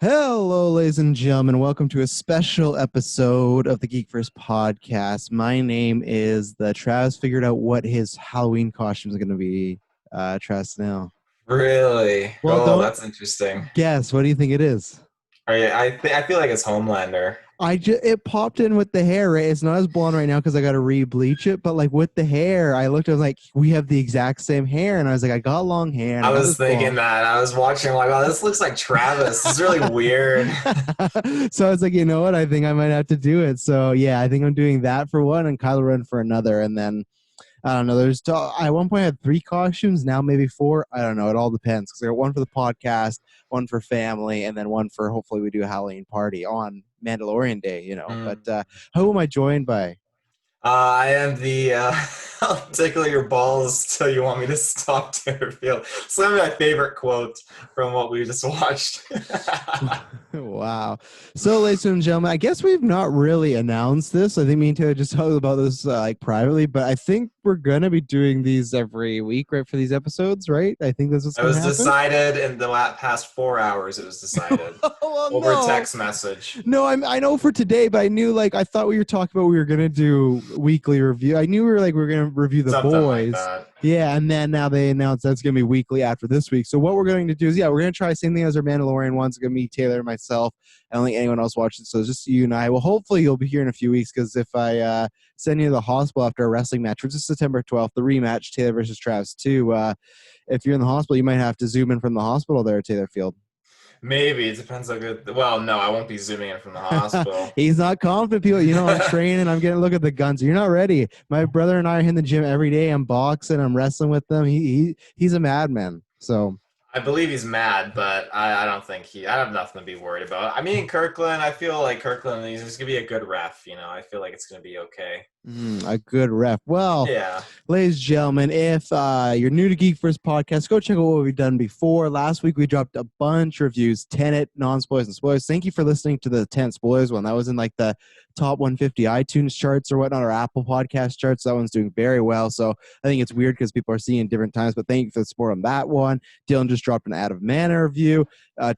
Hello, ladies and gentlemen. Welcome to a special episode of the Geek First podcast. My name is Travis. Figured out what his Halloween costume is going to be. Travis, now. Really? Well, Oh, don't that's interesting. guess. What do you think it is? I feel like it's Homelander. It popped in with the hair. Right? It's not as blonde right now because I got to re-bleach it. But like with the hair, I looked. I was like, we have the exact same hair, and I was like, I got long hair, and I I got was this thinking blonde. that. I was watching like, oh, this looks like Travis. This is really weird. So I was like, you know what? I think I might have to do it. So yeah, I think I'm doing that for one, and Kylo Ren for another, and then. I don't know. At one point I had 3 costumes. Now maybe 4. I don't know. It all depends because I got one for the podcast, one for family, and then one for hopefully we do a Halloween party on Mandalorian Day. But Mm. who am I joined by? I am the I'll tickle your balls till you want me to stop Taylorfield. Some of my favorite quotes from what we just watched. Wow. So, ladies and gentlemen, I guess we've not really announced this. I think me and Taylor just talked about this like privately, but I think we're gonna be doing these every week, right? For these episodes, right? I think this is It gonna was happen. decided in the past 4 hours. It was decided Well, over no. text message. No, I know for today, but I knew I thought we were talking about we were gonna do weekly review. I knew we were gonna review the Something like boys. that. Yeah, and then now they announced that's gonna be weekly after this week. So what we're going to do is we're gonna try the same thing as our Mandalorian ones. It's gonna be Taylor and myself. I don't think anyone else watched it, so it's just you and I. Well, hopefully you'll be here in a few weeks because if I send you to the hospital after a wrestling match, which is September 12th, the rematch, Taylor versus Travis 2, if you're in the hospital, you might have to zoom in from the hospital there, Taylor Field. Maybe it depends how good. Well, no, I won't be zooming in from the hospital. He's not confident, people. I'm training. I'm getting a look at the guns. You're not ready. My brother and I are in the gym every day. I'm boxing. I'm wrestling with them. He's a madman. So I believe he's mad, but I don't think I have nothing to be worried about. I mean, Kirklin, I feel like Kirklin, he's just going to be a good ref. I feel like it's going to be okay. a good ref. Well, Yeah. ladies and gentlemen, if you're new to Geek First Podcast, go check out what we've done before. Last week we dropped a bunch of reviews, Tenet, non-spoilers, and spoilers. Thank you for listening to the 10 spoilers one. That was in like the top 150 iTunes charts or whatnot, or Apple Podcast charts. That one's doing very well. So I think it's weird because people are seeing different times, but thank you for the support on that one. Dylan just dropped an Out of Mana review.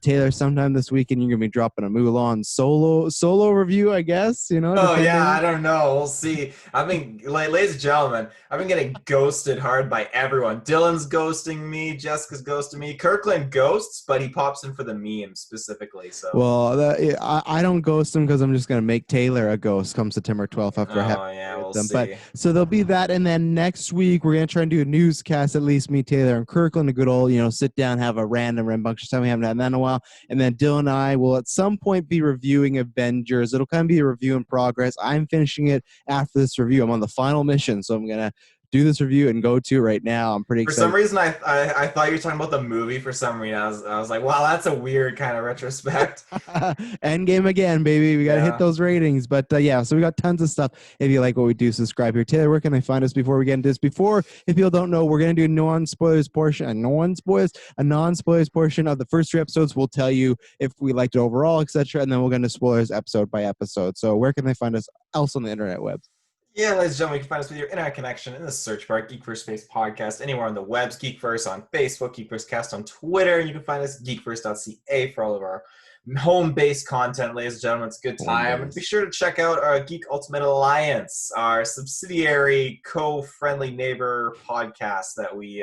Taylor, sometime this weekend you're gonna be dropping a Mulan solo review, I guess. Oh yeah, Depending. I don't know. We'll see. Ladies and gentlemen, I've been getting ghosted hard by everyone. Dylan's ghosting me. Jessica's ghosting me. Kirkland ghosts, but he pops in for the memes specifically. So. Well, I don't ghost them because I'm just going to make Taylor a ghost come September 12th after I have Oh yeah, with we'll them. But see. so there'll be that. And then next week, we're going to try and do a newscast, at least me, Taylor, and Kirkland, a good old, sit down, have a random rambunctious time. We haven't had that in a while. And then Dylan and I will at some point be reviewing Avengers. It'll kind of be a review in progress. I'm finishing it after this review. I'm on the final mission. So I'm going to do this review and go to right now. I'm pretty For some excited. reason, I thought you were talking about the movie. For some reason, I was like, wow, that's a weird kind of retrospect. Endgame again, baby. We got to hit Yeah. those ratings. But yeah, so we got tons of stuff. If you like what we do, subscribe here. Taylor, where can they find us before we get into this? Before, if people don't know, we're going to do a non-spoilers portion of the first 3 episodes. We'll tell you if we liked it overall, etc. And then we'll get into spoilers episode by episode. So where can they find us else on the internet webs? Yeah, ladies and gentlemen, you can find us with your internet connection in the search bar, Geek First Space Podcast, anywhere on the webs, Geek First on Facebook, Geek First Cast on Twitter, and you can find us at geekfirst.ca for all of our home-based content, ladies and gentlemen. It's a good Home time. And be base. sure to check out our Geek Ultimate Alliance, our subsidiary, co-friendly neighbor podcast that we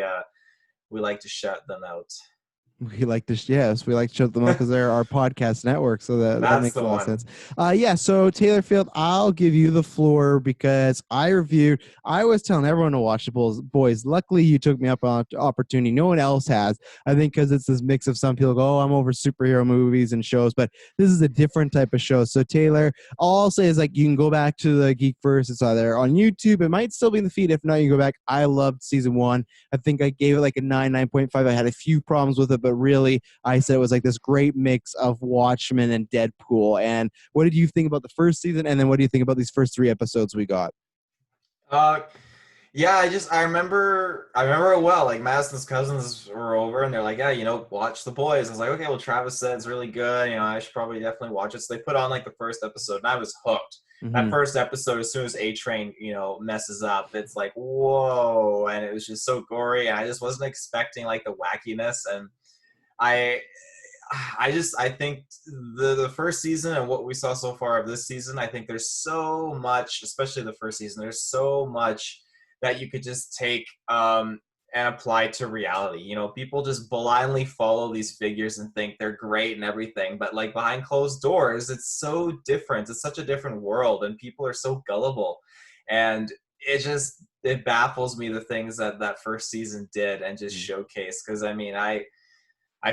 like to shout them out. We like to, yes, we like to shut them up because they're our podcast network. So that That's makes the a lot of one. sense. Yeah. So Taylor Field, I'll give you the floor because I was telling everyone to watch the boys. Luckily, you took me up on opportunity. No one else has. I think because it's this mix of some people go, oh, I'm over superhero movies and shows, but this is a different type of show. So Taylor, all I'll say is you can go back to the Geek First. It's either on YouTube. It might still be in the feed. If not, you can go back. I loved season 1. I think I gave it like a 9.5. I had a few problems with it, but really, I said it was like this great mix of Watchmen and Deadpool. And what did you think about the first season? And then what do you think about these first 3 episodes we got? Uh, Yeah, I remember it well. Like Madison's cousins were over and they're like, yeah, watch The Boys. I was like, okay, well Travis said it's really good. I should probably definitely watch it. So they put on like the first episode and I was hooked. That Mm-hmm. first episode, as soon as A Train, messes up, it's like, whoa. And it was just so gory. And I just wasn't expecting like the wackiness. And I I think the first season and what we saw so far of this season, I think there's so much, especially the first season, there's so much that you could just take and apply to reality. You know, people just blindly follow these figures and think they're great and everything, but like behind closed doors, it's so different. It's such a different world, and people are so gullible, and it baffles me the things that that first season did and just showcased. Because I mean, I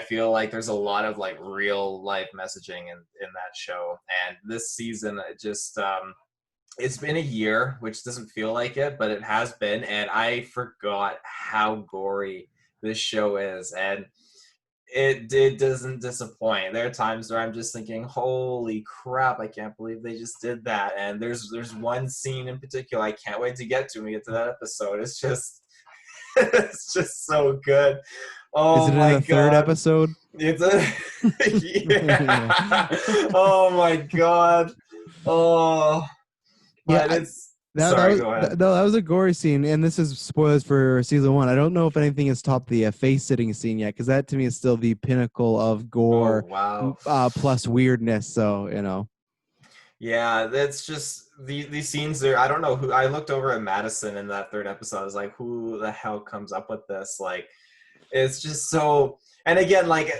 feel like there's a lot of like real life messaging in that show. And this season, it just it's been a year, which doesn't feel like it, but it has been. And I forgot how gory this show is. And it doesn't disappoint. There are times where I'm just thinking, holy crap, I can't believe they just did that. And there's one scene in particular I can't wait to get to when we get to that episode. It's just it's just so good. Is Oh it in my the third god. episode? It's a yeah. Oh my god. Oh, Yeah, but it's that sorry, was go ahead. no, that was a gory scene, and this is spoilers for season 1. I don't know if anything has topped the face sitting scene yet, because that to me is still the pinnacle of Oh gore wow. plus weirdness. So Yeah, that's just these scenes there. I don't know who I looked over at Madison in that third episode. I was like, who the hell comes up with this? Like, it's just so. And again, like,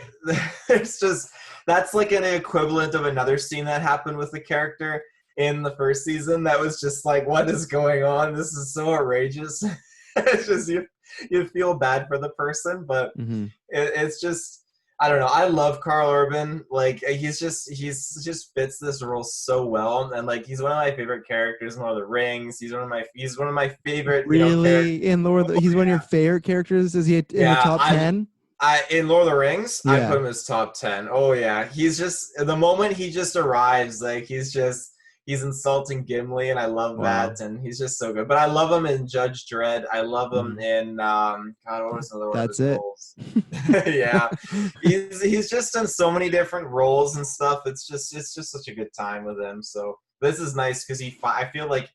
it's just that's like an equivalent of another scene that happened with the character in the first season. That was just like, what is going on? This is so outrageous. It's just you feel bad for the person, but it's just. I don't know. I love Carl Urban. Like he's just fits this role so well, and like he's one of my favorite characters in Lord of the Rings. He's one of my favorite characters. really, in Lord, he's one of your favorite characters. Is he in the Yeah, top 10? I in Lord of the Rings, I Yeah. put him as top 10. Oh yeah, he's just the moment he just arrives, like he's insulting Gimli, and I love Wow. that, and he's just so good. But I love him in Judge Dredd. I love him Mhm. in God, what was another one of That's his it. roles? Yeah, he's just done so many different roles and stuff. It's just such a good time with him. So this is nice because I feel like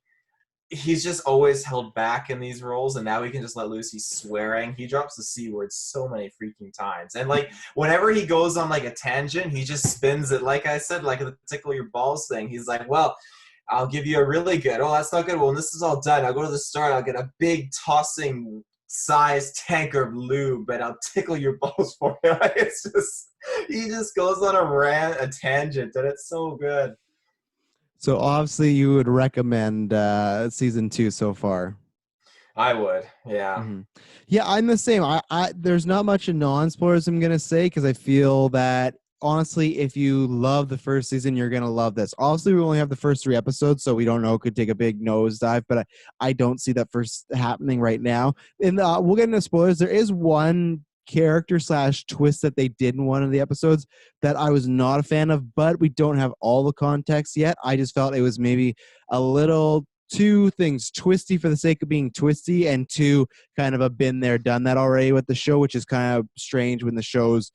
he's just always held back in these roles, and now he can just let loose. He's swearing. He drops the C word so many freaking times. And like whenever he goes on like a tangent, he just spins it. Like I said, like the tickle your balls thing. He's like, well, I'll give you a really good. Oh, that's not good. Well, when this is all done, I'll go to the store and I'll get a big tossing size tanker of lube, and I'll tickle your balls for you. It's just he just goes on a tangent, and it's so good. So obviously, you would recommend season 2 so far. I would, yeah. Yeah, I'm the same. I there's not much of non-spoilers I'm gonna say, because I feel that honestly, if you love the first season, you're gonna love this. Obviously, we only have the first 3 episodes, so we don't know. It could take a big nosedive, but I don't see that first happening right now. And we'll get into spoilers. There is one character / twist that they did in one of the episodes that I was not a fan of, but we don't have all the context yet. I just felt it was maybe a little two things twisty for the sake of being twisty, and two kind of a been there done that already with the show, which is kind of strange when the show's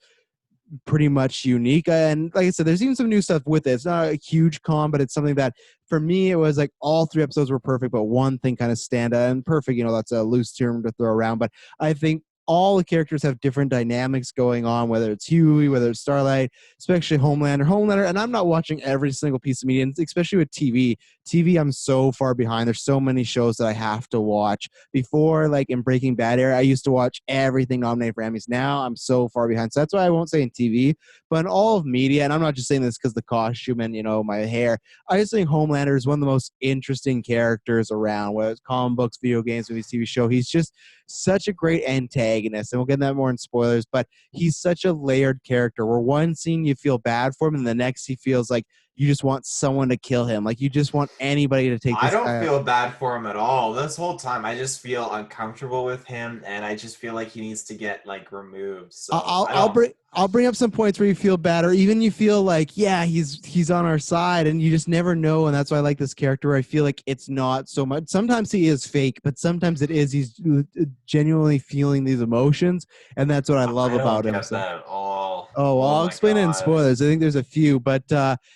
pretty much unique. And like I said, there's even some new stuff with it. It's not a huge con, but it's something that for me, it was like all 3 episodes were perfect, but one thing kind of stand out. And perfect, that's a loose term to throw around, but I think all the characters have different dynamics going on, whether it's Huey, whether it's Starlight, especially Homelander. And I'm not watching every single piece of media, especially with TV. I'm so far behind. There's so many shows that I have to watch. Before, like in Breaking Bad era, I used to watch everything nominated for Emmys. Now I'm so far behind. So that's why I won't say in TV, but in all of media, and I'm not just saying this because the costume and, my hair, I just think Homelander is one of the most interesting characters around, whether it's comic books, video games, movies, TV show. He's just such a great antagonist, and we'll get that more in spoilers, but he's such a layered character where one scene you feel bad for him, and the next he feels like you just want someone to kill him. Like you just want anybody to take I this don't guy out. feel bad for him at all. This whole time, I just feel uncomfortable with him, and I just feel like he needs to get like removed. So I'll I I'll don't. bring I'll bring up some points where you feel bad, or even you feel like, yeah, he's on our side, and you just never know. And that's why I like this character. I feel like it's not so much. Sometimes he is fake, but sometimes it is. He's genuinely feeling these emotions, and that's what I love I don't about him. get So. that at all. Oh, well, Oh I'll my explain it in god. spoilers. I think there's a few, but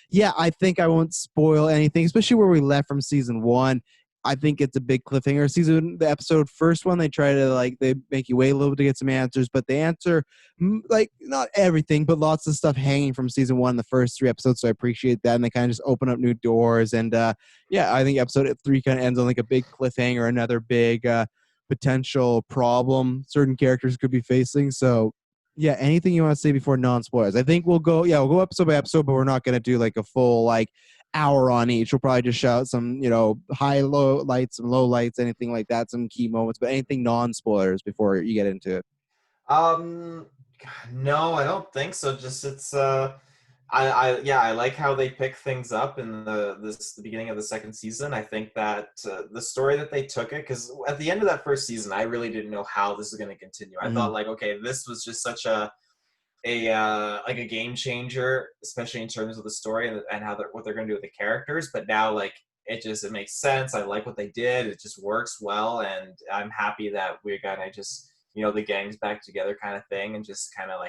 yeah, I think I won't spoil anything, especially where we left from season 1. I think it's a big cliffhanger. The episode first one, they try to they make you wait a little bit to get some answers, but they answer not everything, but lots of stuff hanging from season 1, the first 3 episodes. So I appreciate that, and they kind of just open up new doors. And yeah, I think episode 3 kind of ends on like a big cliffhanger, another big potential problem certain characters could be facing. So yeah, anything you want to say before non-spoilers? I think we'll go episode by episode, but we're not going to do like a full hour on each. We'll probably just shout some, high, low lights, some low lights, anything like that, some key moments, but anything non-spoilers before you get into it. No, I don't think so. Just I like how they pick things up in the beginning of the second season. I think that the story that they took it, because at the end of that first season, I really didn't know how this is going to continue. I thought okay, this was just such a game changer, especially in terms of the story and how what they're going to do with the characters. But now it makes sense. I like what they did. It just works well, and I'm happy that we're gonna just the gang's back together kind of thing, and just kind of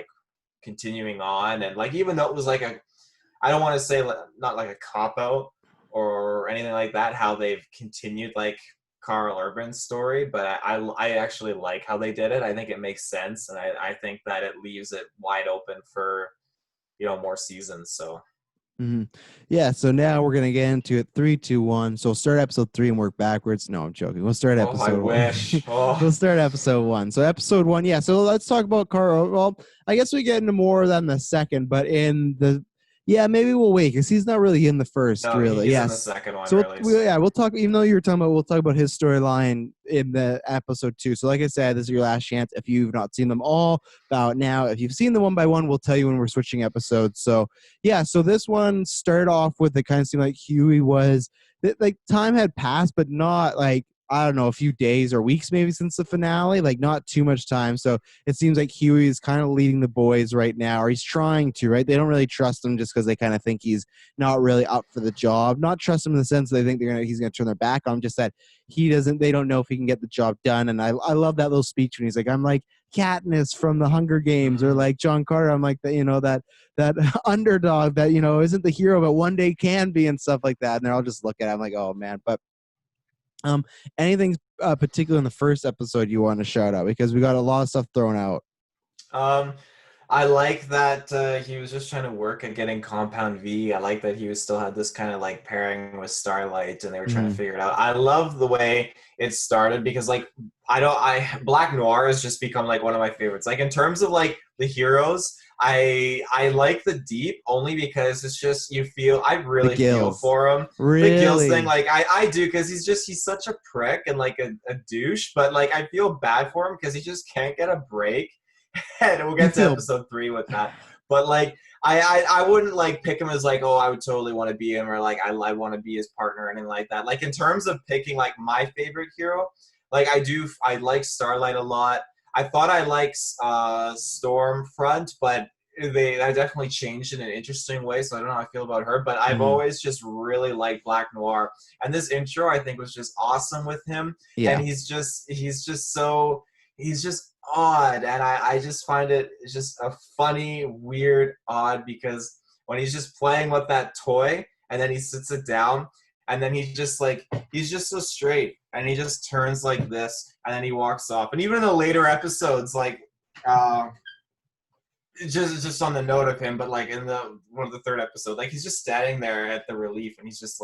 continuing on. And even though it was I don't want to say not like a cop out or anything like that, how they've continued Carl Urban's story, but I actually like how they did it. I think it makes sense, and I think that it leaves it wide open for more seasons. So yeah, so now we're gonna get into it. 3, 2, 1. So we'll start episode 3 and work backwards. No, I'm joking. We'll start episode. I wish. We'll start episode 1. So episode 1, yeah. So let's talk about Carl. Well, I guess we get into more than the second, but maybe we'll wait because he's not really in the first, really. He's in the second one. So really. we'll talk. Even though we'll talk about his storyline in the episode 2. So like I said, this is your last chance. If you've not seen them all, about now. If you've seen them one by one, we'll tell you when we're switching episodes. So yeah, so this one started off with it kind of seemed like Huey was time had passed, but not I don't know, a few days or weeks maybe since the finale, not too much time. So it seems like Huey is kind of leading the boys right now, or he's trying to, right? They don't really trust him just because they kind of think he's not really up for the job. Not trust him in the sense they think he's going to turn their back on him, just that they don't know if he can get the job done. And I love that little speech when he's like, I'm like Katniss from the Hunger Games, or like John Carter. I'm like that underdog that, isn't the hero, but one day can be, and stuff like that. And they're all just look at him like, oh man. But anything particular in the first episode you want to shout out, because we got a lot of stuff thrown out? I like that he was just trying to work at getting Compound V. I like that he still had this kind of pairing with Starlight, and they were trying to figure it out. I love the way it started, because Black Noir has just become one of my favorites. In terms of the heroes, I like the Deep only because it's just I really feel for him. Really? The Gills thing, I do, because he's such a prick and a douche, but I feel bad for him because he just can't get a break. And we'll get to episode 3 with that. But I wouldn't pick him as oh, I would totally want to be him, or I want to be his partner or anything like that. In terms of picking my favorite hero, I like Starlight a lot. I thought I liked Stormfront, but I definitely changed in an interesting way, so I don't know how I feel about her. But I've always just really liked Black Noir, and this intro I think was just awesome with him. Yeah. And he's just odd, and I just find it's just a funny, weird, odd, because when he's just playing with that toy and then he sits it down and then he's just so straight and he just turns like this and then he walks off. And even in the later episodes, just on the note of him, but in one of the third episode, he's just standing there at the relief and he's just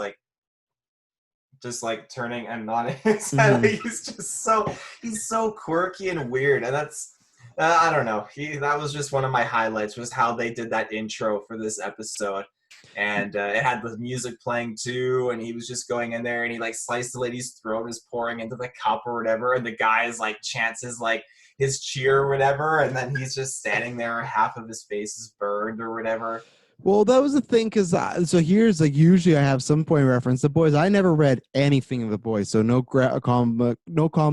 turning and nodding his head. He's so quirky and weird, and that's I don't know. That was just one of my highlights, was how they did that intro for this episode, and it had the music playing too, and he was just going in there and he sliced the lady's throat, is pouring into the cup or whatever, and the guy is chants his cheer or whatever, and then he's just standing there, half of his face is burned or whatever. Well, that was the thing, because so here's usually I have some point reference. The Boys, I never read anything of The Boys, so no comic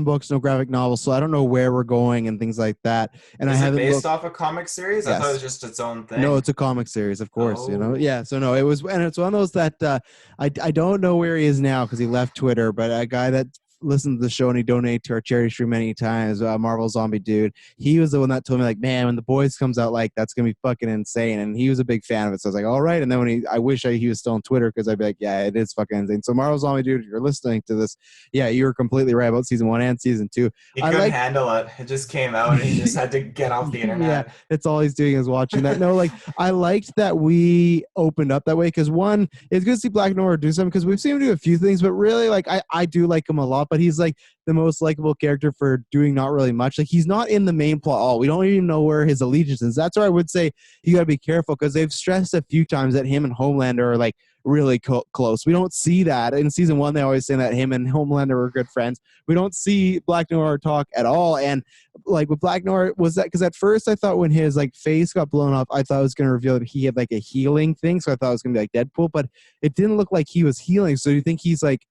books, no graphic novels, so I don't know where we're going and things like that. And Is it based off a comic series? Yes. I thought it was just its own thing. No, it's a comic series, of course. Yeah. So no, it was, and it's one of those that I don't know where he is now because he left Twitter, but a guy that listened to the show and he donated to our charity stream many times. Marvel Zombie Dude. He was the one that told me like, man, when The Boys comes out, like that's gonna be fucking insane. And he was a big fan of it. So I was like, all right. And then when I wish he was still on Twitter because I'd be like, yeah, it is fucking insane. So Marvel Zombie Dude, if you're listening to this, yeah, you were completely right about season 1 and season 2. He couldn't handle it. It just came out and he just had to get off the internet. Yeah, that's all he's doing is watching that. No, like I liked that we opened up that way because one, it's good to see Black Noir do something because we've seen him do a few things, but really like I do like him a lot, but he's like the most likable character for doing not really much. Like he's not in the main plot at all. We don't even know where his allegiance is. That's where I would say you got to be careful because they've stressed a few times that him and Homelander are like really close. We don't see that in season 1. They always say that him and Homelander were good friends. We don't see Black Noir talk at all. And like with Black Noir, was that because at first I thought when his like face got blown up, I thought it was going to reveal that he had like a healing thing. So I thought it was going to be like Deadpool, but it didn't look like he was healing. So do you think he's like,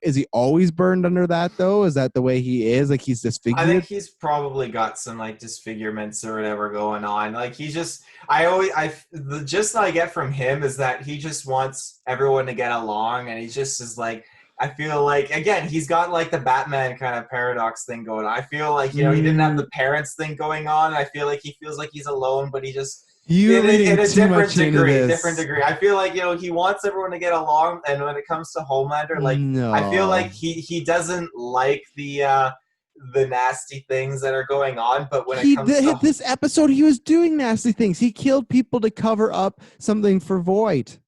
is he always burned under that though? Is that the way he is? Like he's disfigured? I think he's probably got some like disfigurements or whatever going on. Like he just, the gist that I get from him is that he just wants everyone to get along, and he just is like, I feel like again he's got like the Batman kind of paradox thing going on. I feel like he didn't have the parents thing going on. I feel like he feels like he's alone, but he just. In a different degree. I feel like he wants everyone to get along, and when it comes to Homelander, like no. I feel like he doesn't like the nasty things that are going on. But when it comes to this episode, he was doing nasty things. He killed people to cover up something for Voight.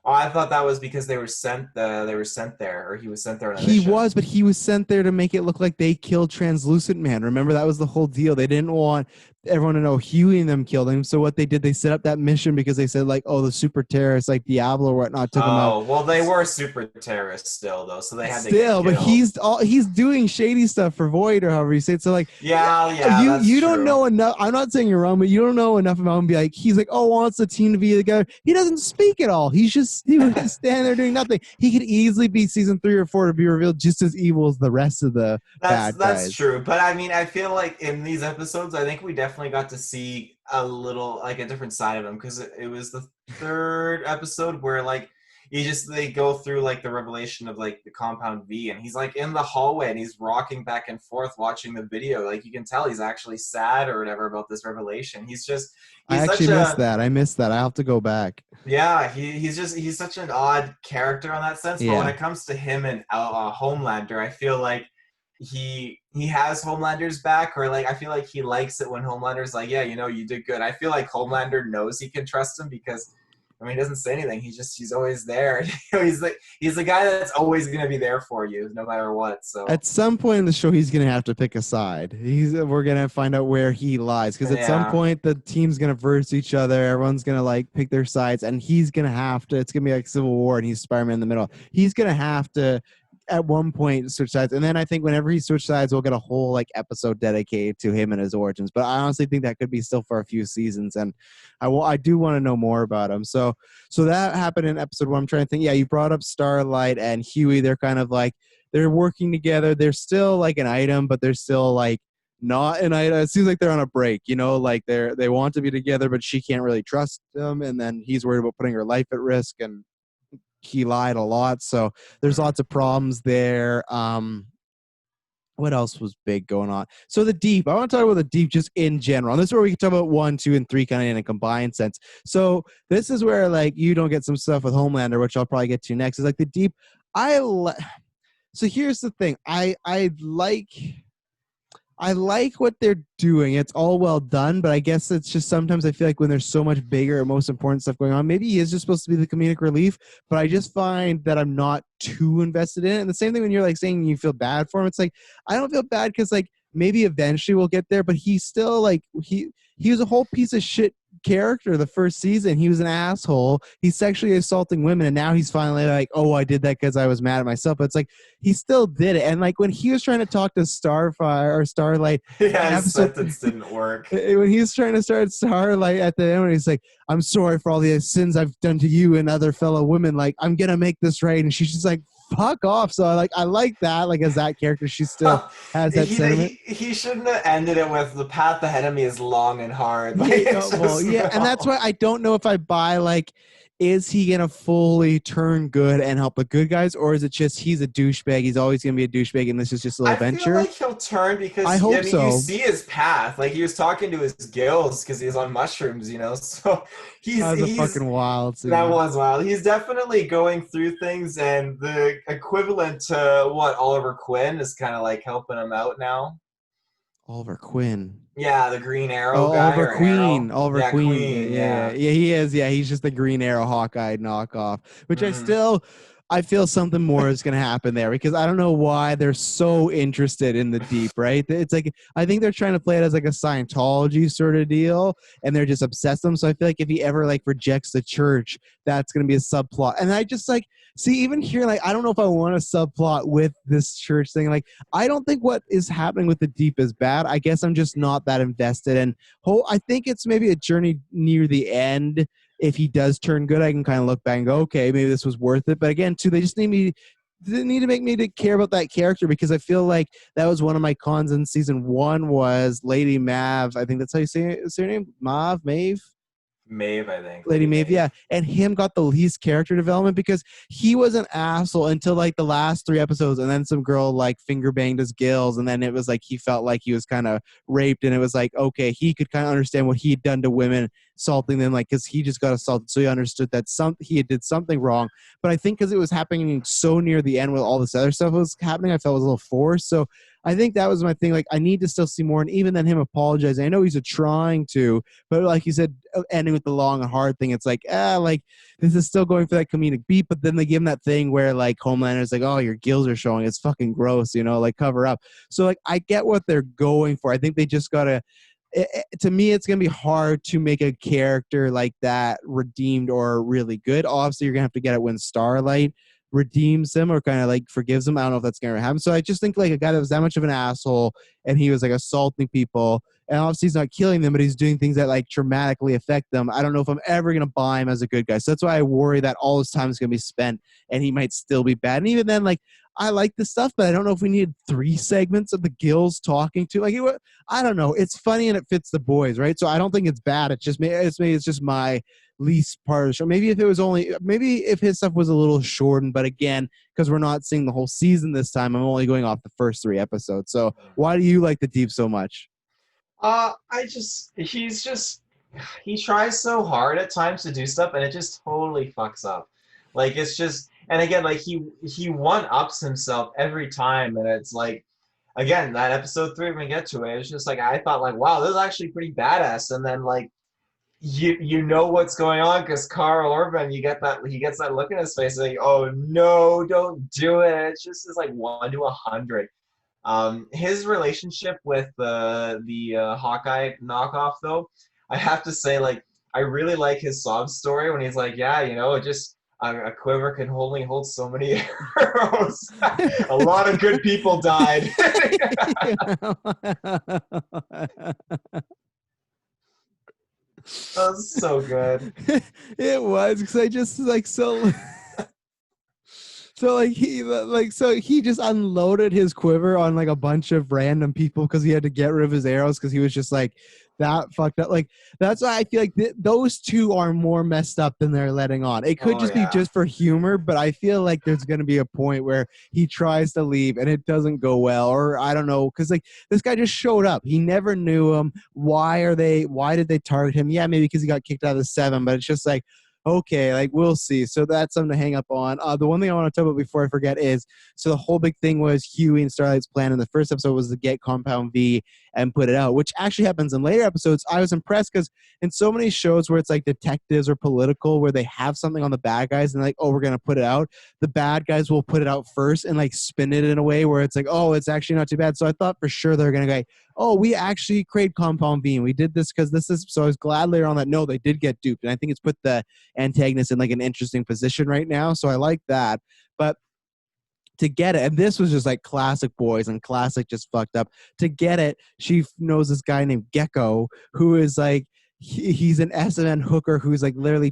Oh, I thought that was because they were sent there, or he was sent there on a mission. He was, but he was sent there to make it look like they killed Translucent Man. Remember, that was the whole deal. They didn't want everyone to know Huey and them killed him. So what they did, they set up that mission because they said like, oh, the super terrorists like Diablo or whatnot took him out. Oh, well, they were super terrorists still though, so they had to still. But he's doing shady stuff for Voight or however you say it. So like, yeah, you don't know enough. I'm not saying you're wrong, but you don't know enough about him. Be like, he's like, oh, wants the team to be together. He doesn't speak at all. He was just standing there doing nothing. He could easily be season 3 or 4 to be revealed just as evil as the rest of the bad guys. That's true. But I mean, I feel like in these episodes, I think we definitely got to see a little like a different side of him because it was the 3rd episode where like they go through like the revelation of like the Compound V, and he's like in the hallway and he's rocking back and forth watching the video. Like you can tell he's actually sad or whatever about this revelation. I actually missed that. I missed that. I have to go back. Yeah, he's such an odd character in that sense. But when it comes to him and Homelander, I feel like he has Homelander's back, or like I feel like he likes it when Homelander's like, yeah, you did good. I feel like Homelander knows he can trust him because he doesn't say anything. He's always there. He's the guy that's always going to be there for you no matter what. So at some point in the show, he's going to have to pick a side. We're going to find out where he lies because at some point the team's going to verse each other. Everyone's going to like pick their sides, and he's going to have to. It's going to be like Civil War, and he's Spider-Man in the middle. He's going to have to at one point switch sides, and then I think whenever he switches sides, we'll get a whole like episode dedicated to him and his origins. But I honestly think that could be still for a few seasons, and I do want to know more about him. So that happened in episode 1. I'm trying to think. Yeah, you brought up Starlight and Huey. They're kind of like they're working together. They're still like an item, but they're still like not an item. It seems like they're on a break. Like they want to be together, but she can't really trust him, and then he's worried about putting her life at risk, and he lied a lot, so there's lots of problems there. What else was big going on? So the Deep. I want to talk about the Deep just in general. And this is where we can talk about 1, 2, and 3 kind of in a combined sense. So this is where like you don't get some stuff with Homelander, which I'll probably get to next. Is like the Deep. So here's the thing. I like what they're doing. It's all well done, but I guess it's just sometimes I feel like when there's so much bigger and most important stuff going on, maybe he is just supposed to be the comedic relief, but I just find that I'm not too invested in it. And the same thing when you're like saying you feel bad for him, it's like, I don't feel bad because like maybe eventually we'll get there, but he's still like, he was a whole piece of shit character the first season. He was an asshole. He's sexually assaulting women, and now he's finally like, oh, I did that because I was mad at myself. But it's like he still did it. And like when he was trying to talk to Starlight, his sentence didn't work. When he was trying to start Starlight at the end, when he's like, I'm sorry for all the sins I've done to you and other fellow women, like I'm gonna make this right. And she's just like, fuck off. So I like that, like as that character, she still has that sentiment. He shouldn't have ended it with the path ahead of me is long and hard. Like, and that's why I don't know if I buy like is he gonna fully turn good and help the good guys, or is it just he's a douchebag? He's always gonna be a douchebag, and this is just a little I feel adventure. like he'll turn I because I hope mean you so. see his path. Like he was talking to his gills because he's on mushrooms, you know. So That was a he's fucking wild that scene. was wild. He's definitely going through things, and the equivalent to what Oliver Quinn is kind of like helping him out now. Oliver Quinn. Yeah, the Green Oh, Arrow guy Oliver or Queen. Arrow. Oliver Yeah, Queen. Queen. Yeah, Yeah. he is. Yeah, he's just the Green Arrow Hawkeye knockoff. Which Hmm. I feel something more is going to happen there because I don't know why they're so interested in the deep, right? It's like, I think they're trying to play it as like a Scientology sort of deal and they're just obsessed with them. So I feel like if he ever like rejects the church, that's going to be a subplot. And I just like, see, even here, like, I don't know if I want a subplot with this church thing. Like, I don't think what is happening with the deep is bad. I guess I'm just not that invested. And I think it's maybe a journey near the end. If he does turn good, I can kind of look back and go, okay, maybe this was worth it. But again, too, they need to make me to care about that character because I feel like that was one of my cons in season one was Lady Mav. I think that's how you say her name, Maeve. Maeve, I think. Lady Lady Maeve, yeah, Maeve. and him got the least character development because he was an asshole until like the last three episodes, and then some girl like finger banged his gills, and then it was like he felt like he was kind of raped, and it was like okay, he could kind of understand what he'd done to women, assaulting them, like because he just got assaulted, so he understood that he did something wrong. But I think because it was happening so near the end with all this other stuff was happening, I felt it was a little forced. So I think that was my thing. Like I need to still see more, and even then him apologizing. I know he's trying to, but like you said, ending with the long and hard thing, it's like, like this is still going for that comedic beat, but then they give him that thing where like Homelander's like, oh, your gills are showing. It's fucking gross, like cover up. So like I get what they're going for. I think they just gotta. To me, it's gonna be hard to make a character like that redeemed or really good. Obviously, you're gonna have to get it when Starlight redeems him or kind of like forgives him. I don't know if that's gonna happen. So I just think like a guy that was that much of an asshole and he was like assaulting people and obviously he's not killing them, but he's doing things that like dramatically affect them. I don't know if I'm ever gonna buy him as a good guy. So that's why I worry that all his time is gonna be spent and he might still be bad. And even then, like I like this stuff, but I don't know if we needed 3 segments of the Gills talking to like I don't know. It's funny and it fits the boys, right? So I don't think it's bad. It's just my least part of the show. Maybe if his stuff was a little shortened, but again, because we're not seeing the whole season this time, I'm only going off the first 3 episodes. So why do you like the Deep so much? He tries so hard at times to do stuff, and it just totally fucks up. Like it's just, and again, like he one ups himself every time, and it's like, again, that episode 3 when we get to it, it's just like I thought, like, wow, this is actually pretty badass, and then like you know what's going on because Carl Urban, he gets that look in his face, like, oh no, don't do it. It's just is like 1 to 100. His relationship with the Hawkeye knockoff, though, I have to say, like, I really like his sob story when he's like, yeah, it just a quiver can only hold so many arrows. A lot of good people died. That was so good. It was because I just like so he just unloaded his quiver on like a bunch of random people because he had to get rid of his arrows because he was just like that fucked up. Like that's why I feel like those two are more messed up than they're letting on. It could Oh just be yeah. just for humor, but I feel like there's gonna be a point where he tries to leave and it doesn't go well, or I don't know, because like this guy just showed up. He never knew him. Why did they target him? Yeah, maybe because he got kicked out of the 7, but it's just like okay, like we'll see. So that's something to hang up on. The one thing I want to talk about before I forget is so the whole big thing was Huey and Starlight's plan in the first episode was to get Compound V and put it out, which actually happens in later episodes. I was impressed because in so many shows where it's like detectives or political, where they have something on the bad guys and like, oh, we're gonna put it out, the bad guys will put it out first and like spin it in a way where it's like, oh, it's actually not too bad. So I thought for sure they're gonna go, oh, we actually create Compound V and we did this because this is. So I was glad later on that no, they did get duped, and I think it's put the antagonist in like an interesting position right now. So I like that. But to get it, and this was just like classic boys and classic just fucked up. To get it, she knows this guy named Gecko who is like he's an SNN hooker who's like literally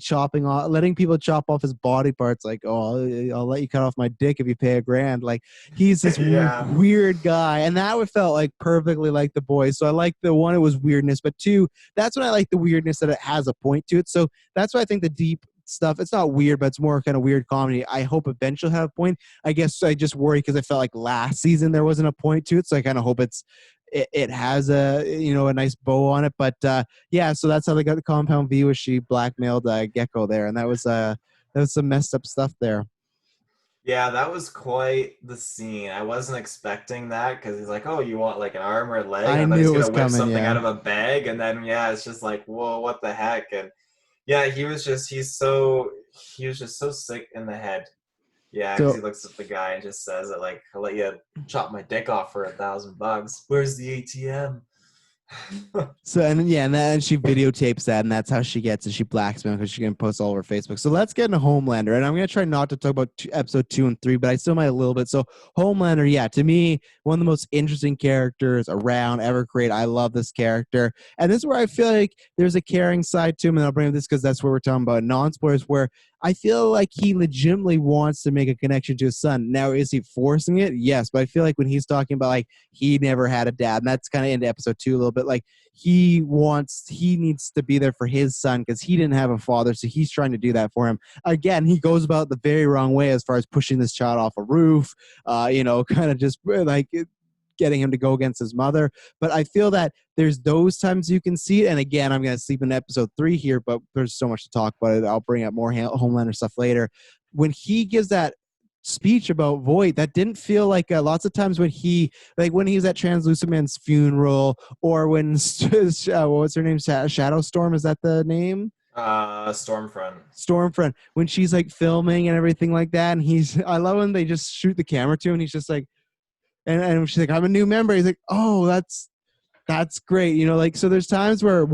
letting people chop off his body parts. Like, oh, I'll let you cut off my dick if you pay $1,000. Like, he's this Yeah. weird guy, and that would felt like perfectly like the boys. So I like the one, it was weirdness, but two, that's when I like the weirdness that it has a point to it. So that's why I think the deep stuff. It's not weird, but it's more kind of weird comedy. I hope eventually have a point. I guess I just worry because I felt like last season there wasn't a point to it, so I kind of hope it has a a nice bow on it. But yeah, so that's how they got the Compound V, was she blackmailed Gecko there, and that was some messed up stuff there. Yeah, that was quite the scene. I wasn't expecting that because he's like, "Oh, you want like an arm or a leg?" And I I thought knew he's it was gonna whip coming. something Yeah. out of a bag, and then yeah, it's just like, "Whoa, what the heck?" And yeah, he was just so sick in the head. Yeah, because he So looks at the guy and just says it like, "I'll let you chop my dick off for $1,000. Where's the ATM?" So and yeah, and then she videotapes that, and that's how she gets it. She blacksmails because she can post all over Facebook. So let's get into Homelander, and I'm gonna try not to talk about episode 2 and 3, but I still might a little bit. So Homelander, yeah, to me, one of the most interesting characters around ever created. I love this character, and this is where I feel like there's a caring side to him, and I'll bring up this because that's what we're talking about non-spoilers, where I feel like he legitimately wants to make a connection to his son. Now, is he forcing it? Yes, but I feel like when he's talking about like he never had a dad, and that's kind of into episode 2 a little bit, like he needs to be there for his son because he didn't have a father, so he's trying to do that for him. Again, he goes about the very wrong way as far as pushing this child off a roof, kind of just like getting him to go against his mother. But I feel that there's those times you can see it. And again, I'm going to sleep in episode 3 here, but there's so much to talk about it. I'll bring up more Homelander stuff later. When he gives that speech about Voight, that didn't feel like lots of times when when he was at Translucent Man's funeral, or when what's her name, Shadow Storm, is that the name? Stormfront. Stormfront, when she's like filming and everything like that, and I love when they just shoot the camera to him, and he's just like, and she's like, I'm a new member. He's like, oh, that's great. Like, so there's times where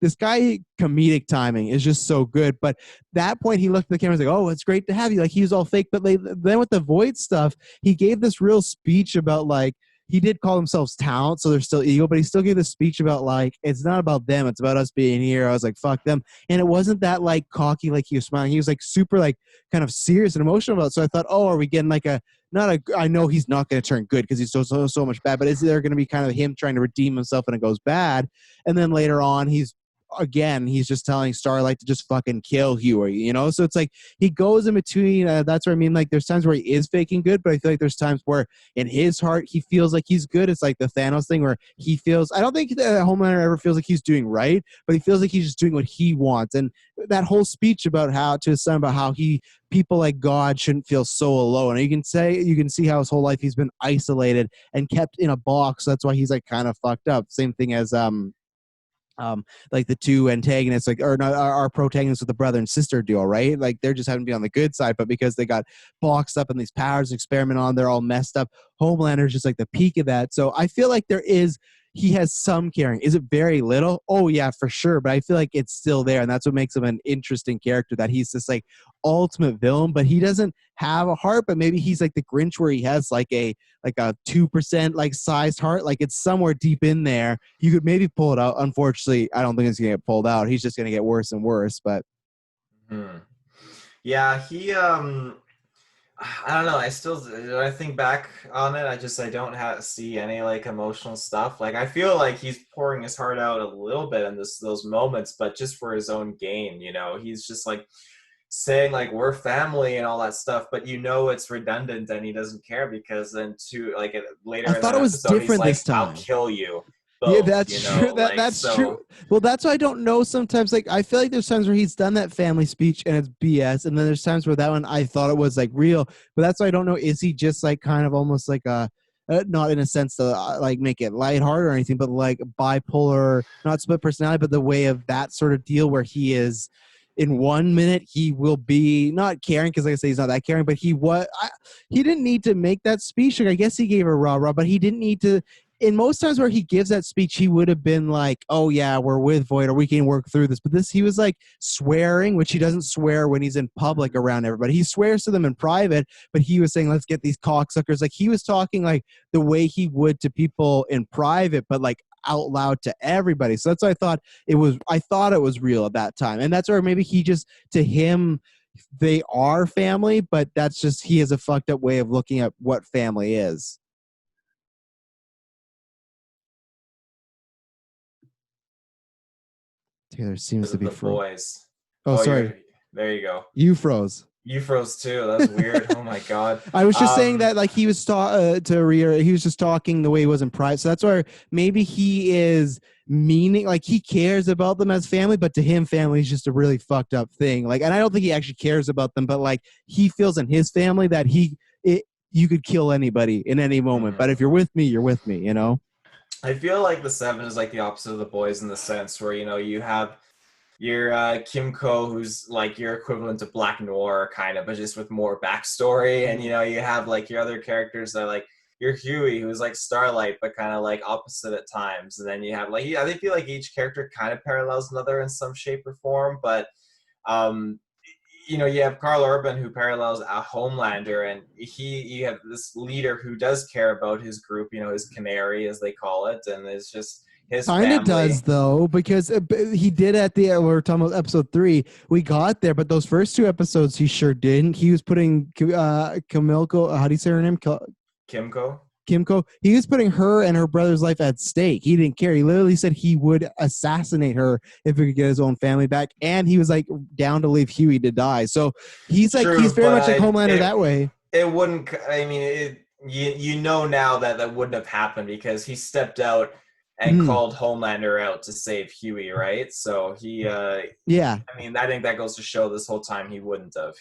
this guy comedic timing is just so good. But that point, he looked at the camera and was like, oh, it's great to have you. Like, he was all fake. But then with the Void stuff, he gave this real speech about like, he did call themselves talent, so they're still ego, but he still gave this speech about like, it's not about them, it's about us being here. I was like, fuck them. And it wasn't that like cocky, like he was smiling. He was like super like kind of serious and emotional about it. So I thought, oh, are we getting like I know he's not going to turn good because he's so much bad, but is there going to be kind of him trying to redeem himself and it goes bad? And then later on, he's just telling Starlight to just fucking kill Huey, So it's like he goes in between. That's what I mean. Like, there's times where he is faking good, but I feel like there's times where in his heart he feels like he's good. It's like the Thanos thing where he feels. I don't think that Homelander ever feels like he's doing right, but he feels like he's just doing what he wants. And that whole speech about how to his son about how people like God shouldn't feel so alone. And you can see how his whole life he's been isolated and kept in a box. That's why he's like kind of fucked up. Same thing as like the two antagonists, like, or not, our protagonists with the brother and sister duo, right? Like, they're just having to be on the good side, but because they got boxed up in these powers experiment on, they're all messed up. Homelander is just like the peak of that. So I feel like he has some caring. Is it very little? Oh yeah, for sure. But I feel like it's still there, and that's what makes him an interesting character. That he's this like ultimate villain, but he doesn't have a heart. But maybe he's like the Grinch, where he has like a 2% like sized heart. Like, it's somewhere deep in there. You could maybe pull it out. Unfortunately, I don't think it's gonna get pulled out. He's just gonna get worse and worse. But Hmm. Yeah, he I don't know. I still, when I think back on it, I don't see any like emotional stuff. Like, I feel like he's pouring his heart out a little bit in those moments, but just for his own gain. He's just like saying like we're family and all that stuff, but it's redundant and he doesn't care because then I later in thought that it was episode he's different this like, I'll time. kill you Yeah, both. that's true. Like That's true. so. Well, that's why I don't know sometimes. Like, I feel like there's times where he's done that family speech and it's BS, and then there's times where that one I thought it was like real. But that's why I don't know. Is he just like kind of almost like not in a sense to like make it lighthearted or anything, but like bipolar, not split personality, but the way of that sort of deal where he is. In 1 minute, he will be not caring because, like I say, he's not that caring. But he didn't need to make that speech. Like, I guess he gave a rah rah, but he didn't need to. In most times where he gives that speech, he would have been like, oh yeah, we're with Void, or we can work through this. But he was like swearing, which he doesn't swear when he's in public around everybody. He swears to them in private, but he was saying, let's get these cocksuckers. Like, he was talking like the way he would to people in private, but like out loud to everybody. So that's why I thought it was real at that time. And that's where maybe to him, they are family, but that's just, he has a fucked up way of looking at what family is. Taylor seems Because to of be the free. boys. Oh, Oh, sorry. There you go. You froze. You froze too. That's weird. Oh my god. I was just saying that like he was he was just talking the way he was in private. So that's why maybe he is meaning like he cares about them as family, but to him, family is just a really fucked up thing. Like, and I don't think he actually cares about them, but like he feels in his family that you could kill anybody in any moment. But if you're with me, you're with me. You know. I feel like the Seven is like the opposite of the boys in the sense where you have your Kimco, who's like your equivalent of Black Noir, kind of, but just with more backstory. And you have like your other characters that are like your Huey, who's like Starlight, but kind of like opposite at times. And then you have like I feel like each character kind of parallels another in some shape or form. But you have Carl Urban, who parallels a Homelander, and you have this leader who does care about his group, his canary, as they call it, and it's just his Kind of family. does though, because he did at the we're talking about episode 3. We got there, but those first 2 episodes he sure didn't. He was putting Camilco. How do you say her name? Kimco. He was putting her and her brother's life at stake. He didn't care. He literally said he would assassinate her if he could get his own family back, and he was like down to leave Huey to die. So he's like he's very much like Homelander that way. It wouldn't. I mean, you know now that wouldn't have happened because he stepped out and called Homelander out to save Huey, right? So he, yeah. I mean, I think that goes to show this whole time he wouldn't have.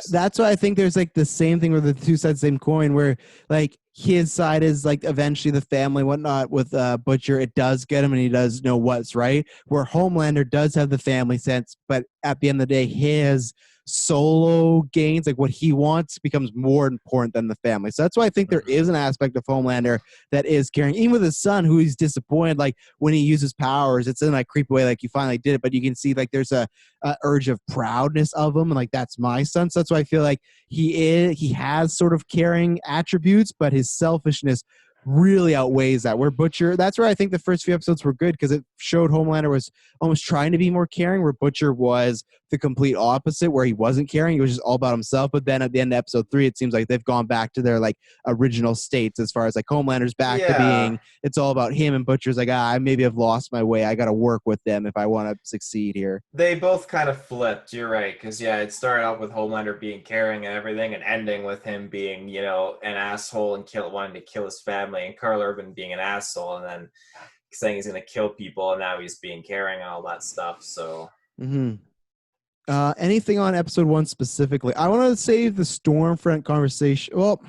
That's why I think there's like the same thing with the two sides of the same coin, where like his side is like eventually the family, whatnot. With Butcher, it does get him, and he does know what's right. Where Homelander does have the family sense, but at the end of the day, his solo gains, like what he wants, becomes more important than the family. So that's why I think there is an aspect of Homelander that is caring, even with his son, who he's disappointed. Like when he uses powers, it's in like creepy way, like you finally did it, but you can see like there's a urge of proudness of him, and like that's my son. So that's why I feel like he has sort of caring attributes, but his selfishness really outweighs that. Where Butcher, that's where I think the first few episodes were good, because it showed Homelander was almost trying to be more caring, where Butcher was the complete opposite, where he wasn't caring. He was just all about himself. But then at the end of episode 3, it seems like they've gone back to their like original states, as far as like Homelander's back to being, it's all about him, and Butcher's like, I maybe have lost my way. I got to work with them if I want to succeed here. They both kind of flipped. You're right, because it started out with Homelander being caring and everything, and ending with him being an asshole and wanting to kill his family, and Carl Urban being an asshole, and then saying he's going to kill people, and now he's being caring and all that stuff. So anything on episode 1 specifically? I want to save the Stormfront conversation. Well,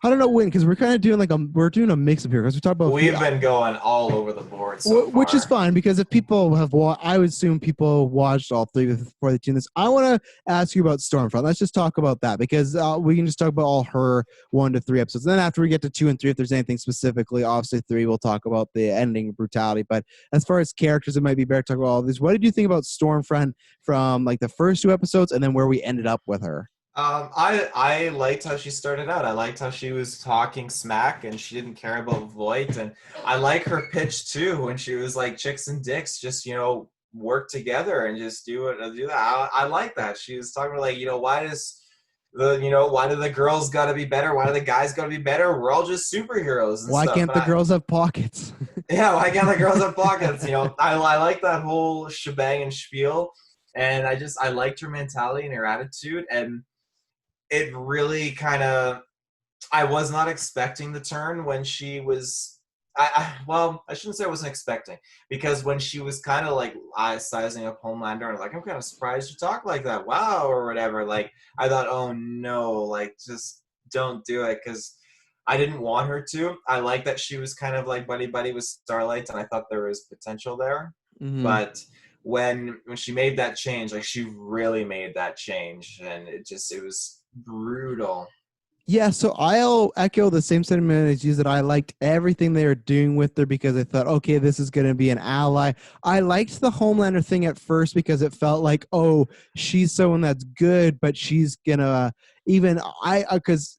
I don't know when, because we're kind of doing we're doing a mix up here, because we talk about we've been going all over the board so which is fine, because if people have I would assume people watched all 3 before they tune this. I want to ask you about Stormfront. Let's just talk about that, because we can just talk about all her 1 to 3 episodes. And then after we get to 2 and 3, if there's anything specifically, obviously 3, we'll talk about the ending brutality. But as far as characters, it might be better to talk about all of these. What did you think about Stormfront from like the first 2 episodes, and then where we ended up with her? I liked how she started out. I liked how she was talking smack and she didn't care about Voight. And I like her pitch too, when she was like, chicks and dicks just, work together and just do that. I like that. She was talking about like, why do the girls got to be better? Why do the guys got to be better? We're all just superheroes. And why stuff. Can't the girls have pockets? Yeah, why can't the girls have pockets? I like that whole shebang and spiel. And I liked her mentality and her attitude. And it really kind of, I was not expecting the turn when she was, I shouldn't say I wasn't expecting, because when she was kind of like sizing up Homelander and like, I'm kind of surprised you talk like that, wow, or whatever, like, I thought, oh no, like, just don't do it, because I didn't want her to. I like that she was kind of like buddy with Starlight, and I thought there was potential there. But when she made that change, like, she really made that change, and it was brutal. Yeah, so I'll echo the same sentiment as you, that I liked everything they were doing with her, because I thought, okay, this is going to be an ally. I liked the Homelander thing at first, because it felt like, oh, she's someone that's good, but she's going to even because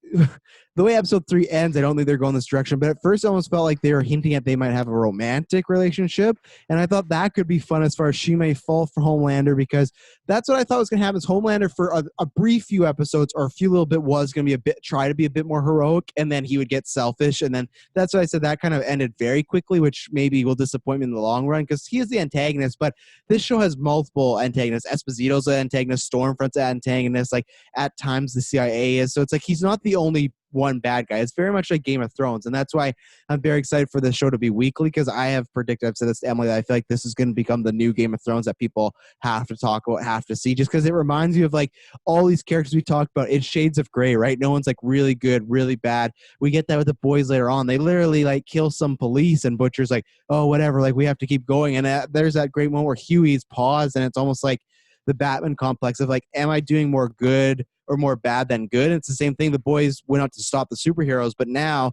the way episode 3 ends, I don't think they're going this direction. But at first, it almost felt like they were hinting at they might have a romantic relationship, and I thought that could be fun as far as she may fall for Homelander, because that's what I thought was going to happen. Is Homelander for a brief few episodes or a few little bit was going to be try to be a bit more heroic, and then he would get selfish, and then that's why I said that kind of ended very quickly, which maybe will disappoint me in the long run because he is the antagonist. But this show has multiple antagonists. Esposito's an antagonist, Stormfront's an antagonist, like at times the CIA is. So it's like he's not the only one bad guy. It's very much like Game of Thrones, and that's why I'm very excited for this show to be weekly, because I have predicted, I've said this to Emily, that I feel like this is going to become the new Game of Thrones that people have to talk about, have to see, just because it reminds you of like all these characters we talked about. It's shades of gray, right? No one's like really good, really bad. We get that with the boys later on. They literally like kill some police, and Butcher's like, oh, whatever, like we have to keep going. And there's that great moment where Huey's paused, and it's almost like the Batman complex of like, am I doing more good or more bad than good? And it's the same thing. The boys went out to stop the superheroes, but now,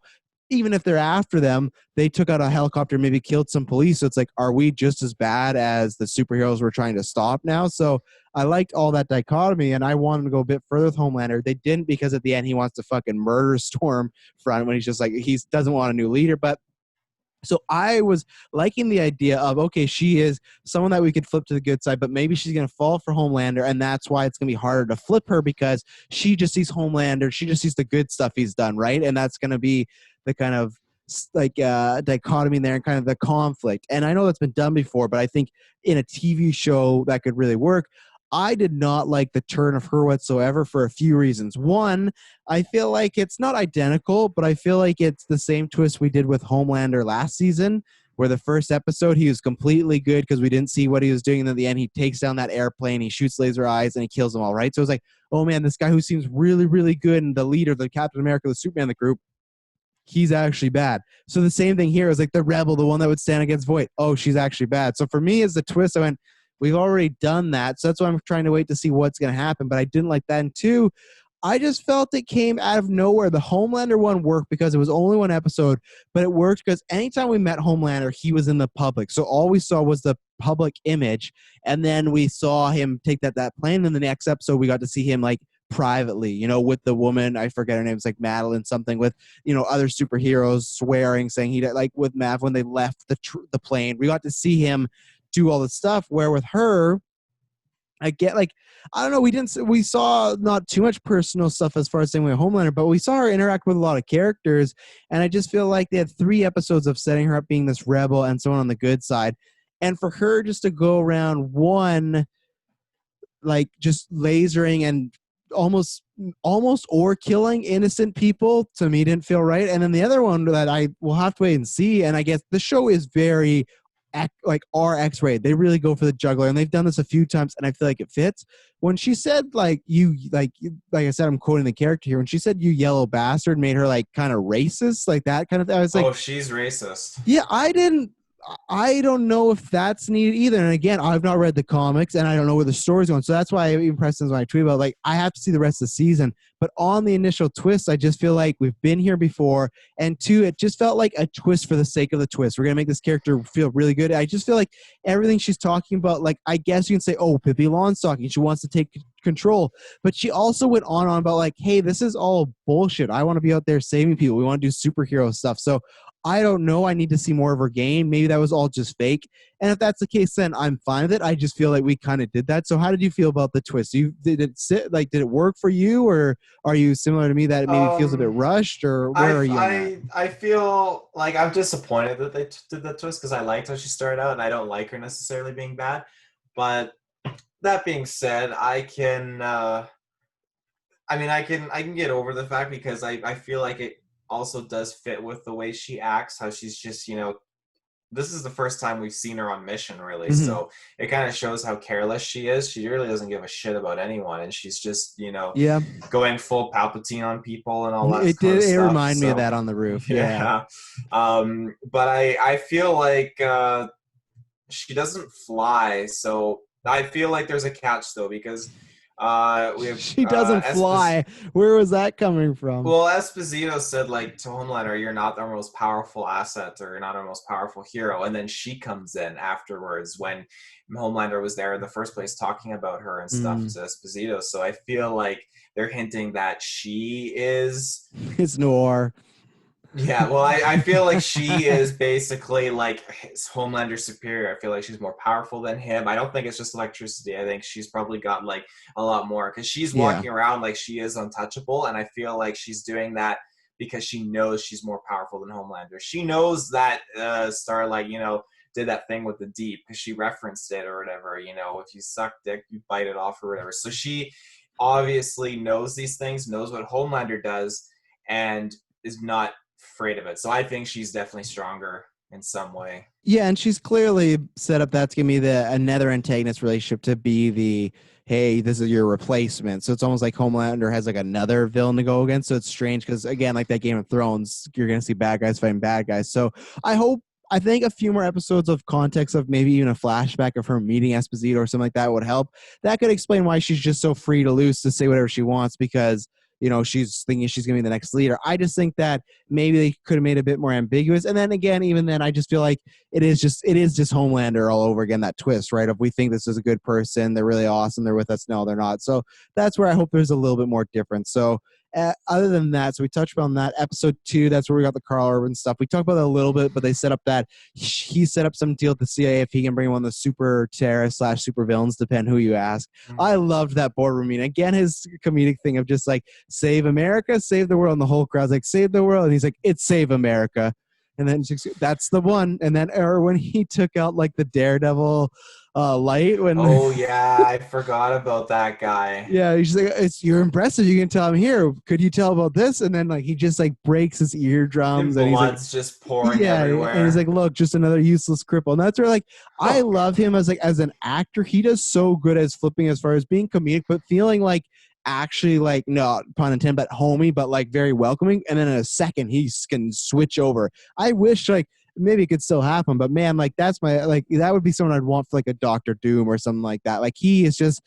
even if they're after them, they took out a helicopter, maybe killed some police. So it's like, are we just as bad as the superheroes we're trying to stop now? So I liked all that dichotomy, and I wanted to go a bit further with Homelander. They didn't, because at the end he wants to fucking murder Stormfront when he's just like, he doesn't want a new leader. But so I was liking the idea of, okay, she is someone that we could flip to the good side, but maybe she's going to fall for Homelander, and that's why it's going to be harder to flip her, because she just sees Homelander, she just sees the good stuff he's done, right? And that's going to be the kind of like dichotomy there and kind of the conflict. And I know that's been done before, but I think in a TV show that could really work. I did not like the turn of her whatsoever for a few reasons. One, I feel like it's not identical, but I feel like it's the same twist we did with Homelander last season, where the first episode he was completely good because we didn't see what he was doing, and at the end he takes down that airplane, he shoots laser eyes, and he kills them all, right? So it's like, oh man, this guy who seems really, really good, and the leader, the Captain America, the Superman of the group, he's actually bad. So the same thing here is like the rebel, the one that would stand against Voight. Oh, she's actually bad. So for me, as the twist, I went, we've already done that. So that's why I'm trying to wait to see what's going to happen. But I didn't like that. And two, I just felt it came out of nowhere. The Homelander one worked because it was only one episode, but it worked because anytime we met Homelander, he was in the public. So all we saw was the public image. And then we saw him take that plane. And the next episode, we got to see him like privately, you know, with the woman, I forget her name, it's like Madeline something, with, you know, other superheroes swearing, saying he did, like with Mav when they left the plane. We got to see him do all the stuff, where with her, I get like, I don't know, we saw not too much personal stuff as far as saying with Homelander, but we saw her interact with a lot of characters, and I just feel like they had 3 episodes of setting her up being this rebel and so on the good side, and for her just to go around one, like just lasering and almost or killing innocent people, to me didn't feel right. And then the other one that I will have to wait and see, and I guess the show is very like RX rated. They really go for the juggler, and they've done this a few times, and I feel like it fits. When she said like I said, I'm quoting the character here, when she said "you yellow bastard," made her like kind of racist, like that kind of thing. I was like, oh, she's racist. yeah, I don't know if that's needed either. And again, I've not read the comics, and I don't know where the story's going. So that's why I even pressed when I tweet about, like, I have to see the rest of the season. But on the initial twist, I just feel like we've been here before. And two, it just felt like a twist for the sake of the twist. We're going to make this character feel really good. I just feel like everything she's talking about, like, I guess you can say, oh, Pippi Longstocking, she wants to take control. But she also went on about, like, hey, this is all bullshit. I want to be out there saving people. We want to do superhero stuff. So I don't know. I need to see more of her game. Maybe that was all just fake. And if that's the case, then I'm fine with it. I just feel like we kind of did that. So how did you feel about the twist? Did it work for you, or are you similar to me that it maybe feels a bit rushed, or where are you on that? I feel like I'm disappointed that they did the twist, because I liked how she started out, and I don't like her necessarily being bad. But that being said, I can get over the fact, because I feel like it also does fit with the way she acts, how she's just, you know, this is the first time we've seen her on mission, really. Mm-hmm. So it kind of shows how careless she is. She really doesn't give a shit about anyone, and she's just, you know, Yeah, going full Palpatine on people and all that it kind did. of It stuff. reminded me of that on the roof. Yeah. But I feel like she doesn't fly, so I feel like there's a catch though, because We have She doesn't fly. Where was that coming from? Well, Esposito said like to Homelander, "You're not our most powerful asset, or you're not our most powerful hero." And then she comes in afterwards when Homelander was there in the first place, talking about her and stuff Mm. to Esposito. So I feel like they're hinting that she is. It's noir. Yeah, well, I feel like she is basically like his Homelander superior. I feel like she's more powerful than him. I don't think it's just electricity. I think she's probably got like a lot more because she's Yeah. walking around like she is untouchable, and I feel like she's doing that because she knows she's more powerful than Homelander. She knows that Starlight, did that thing with the deep because she referenced it or whatever. If you suck dick, you bite it off or whatever. So she obviously knows these things, knows what Homelander does, and is not afraid of it. So I think she's definitely stronger in some way. Yeah, and she's clearly set up that to give me another antagonist relationship to be the, hey, this is your replacement. So it's almost like Homelander has like another villain to go against. So it's strange because again, like that Game of Thrones, you're gonna see bad guys fighting bad guys. So I think a few more episodes of context of maybe even a flashback of her meeting Esposito or something like that would help. That could explain why she's just so free to loose to say whatever she wants because she's thinking she's going to be the next leader. I just think that maybe they could have made it a bit more ambiguous. And then again, even then, I just feel like it is just Homelander all over again, that twist, right? If we think this is a good person, they're really awesome, they're with us, no, they're not. So that's where I hope there's a little bit more difference. So other than that, so we touched on that. Episode 2, that's where we got the Karl Urban stuff. We talked about that a little bit, but they set up that he set up some deal with the CIA if he can bring one of the super terrorists / super villains, depend who you ask. Mm-hmm. I loved that boardroom meeting. Again, his comedic thing of just like, save America, save the world. And the whole crowd's like, save the world. And he's like, it's save America. And then that's the one. And then when he took out like the Daredevil light. Oh, yeah, I forgot about that guy. Yeah, he's like, you're impressive. You can tell him here. Could you tell about this? And then like he just like breaks his eardrums and he's like, just pouring everywhere. And he's like, look, just another useless cripple. And that's where like I love him as an actor. He does so good as flipping as far as being comedic, but feeling like actually like, no pun intended, but homey, but like very welcoming. And then in a second he can switch over. I wish like maybe it could still happen, but man, like that's that would be someone I'd want for like a Doctor Doom or something like that. Like he is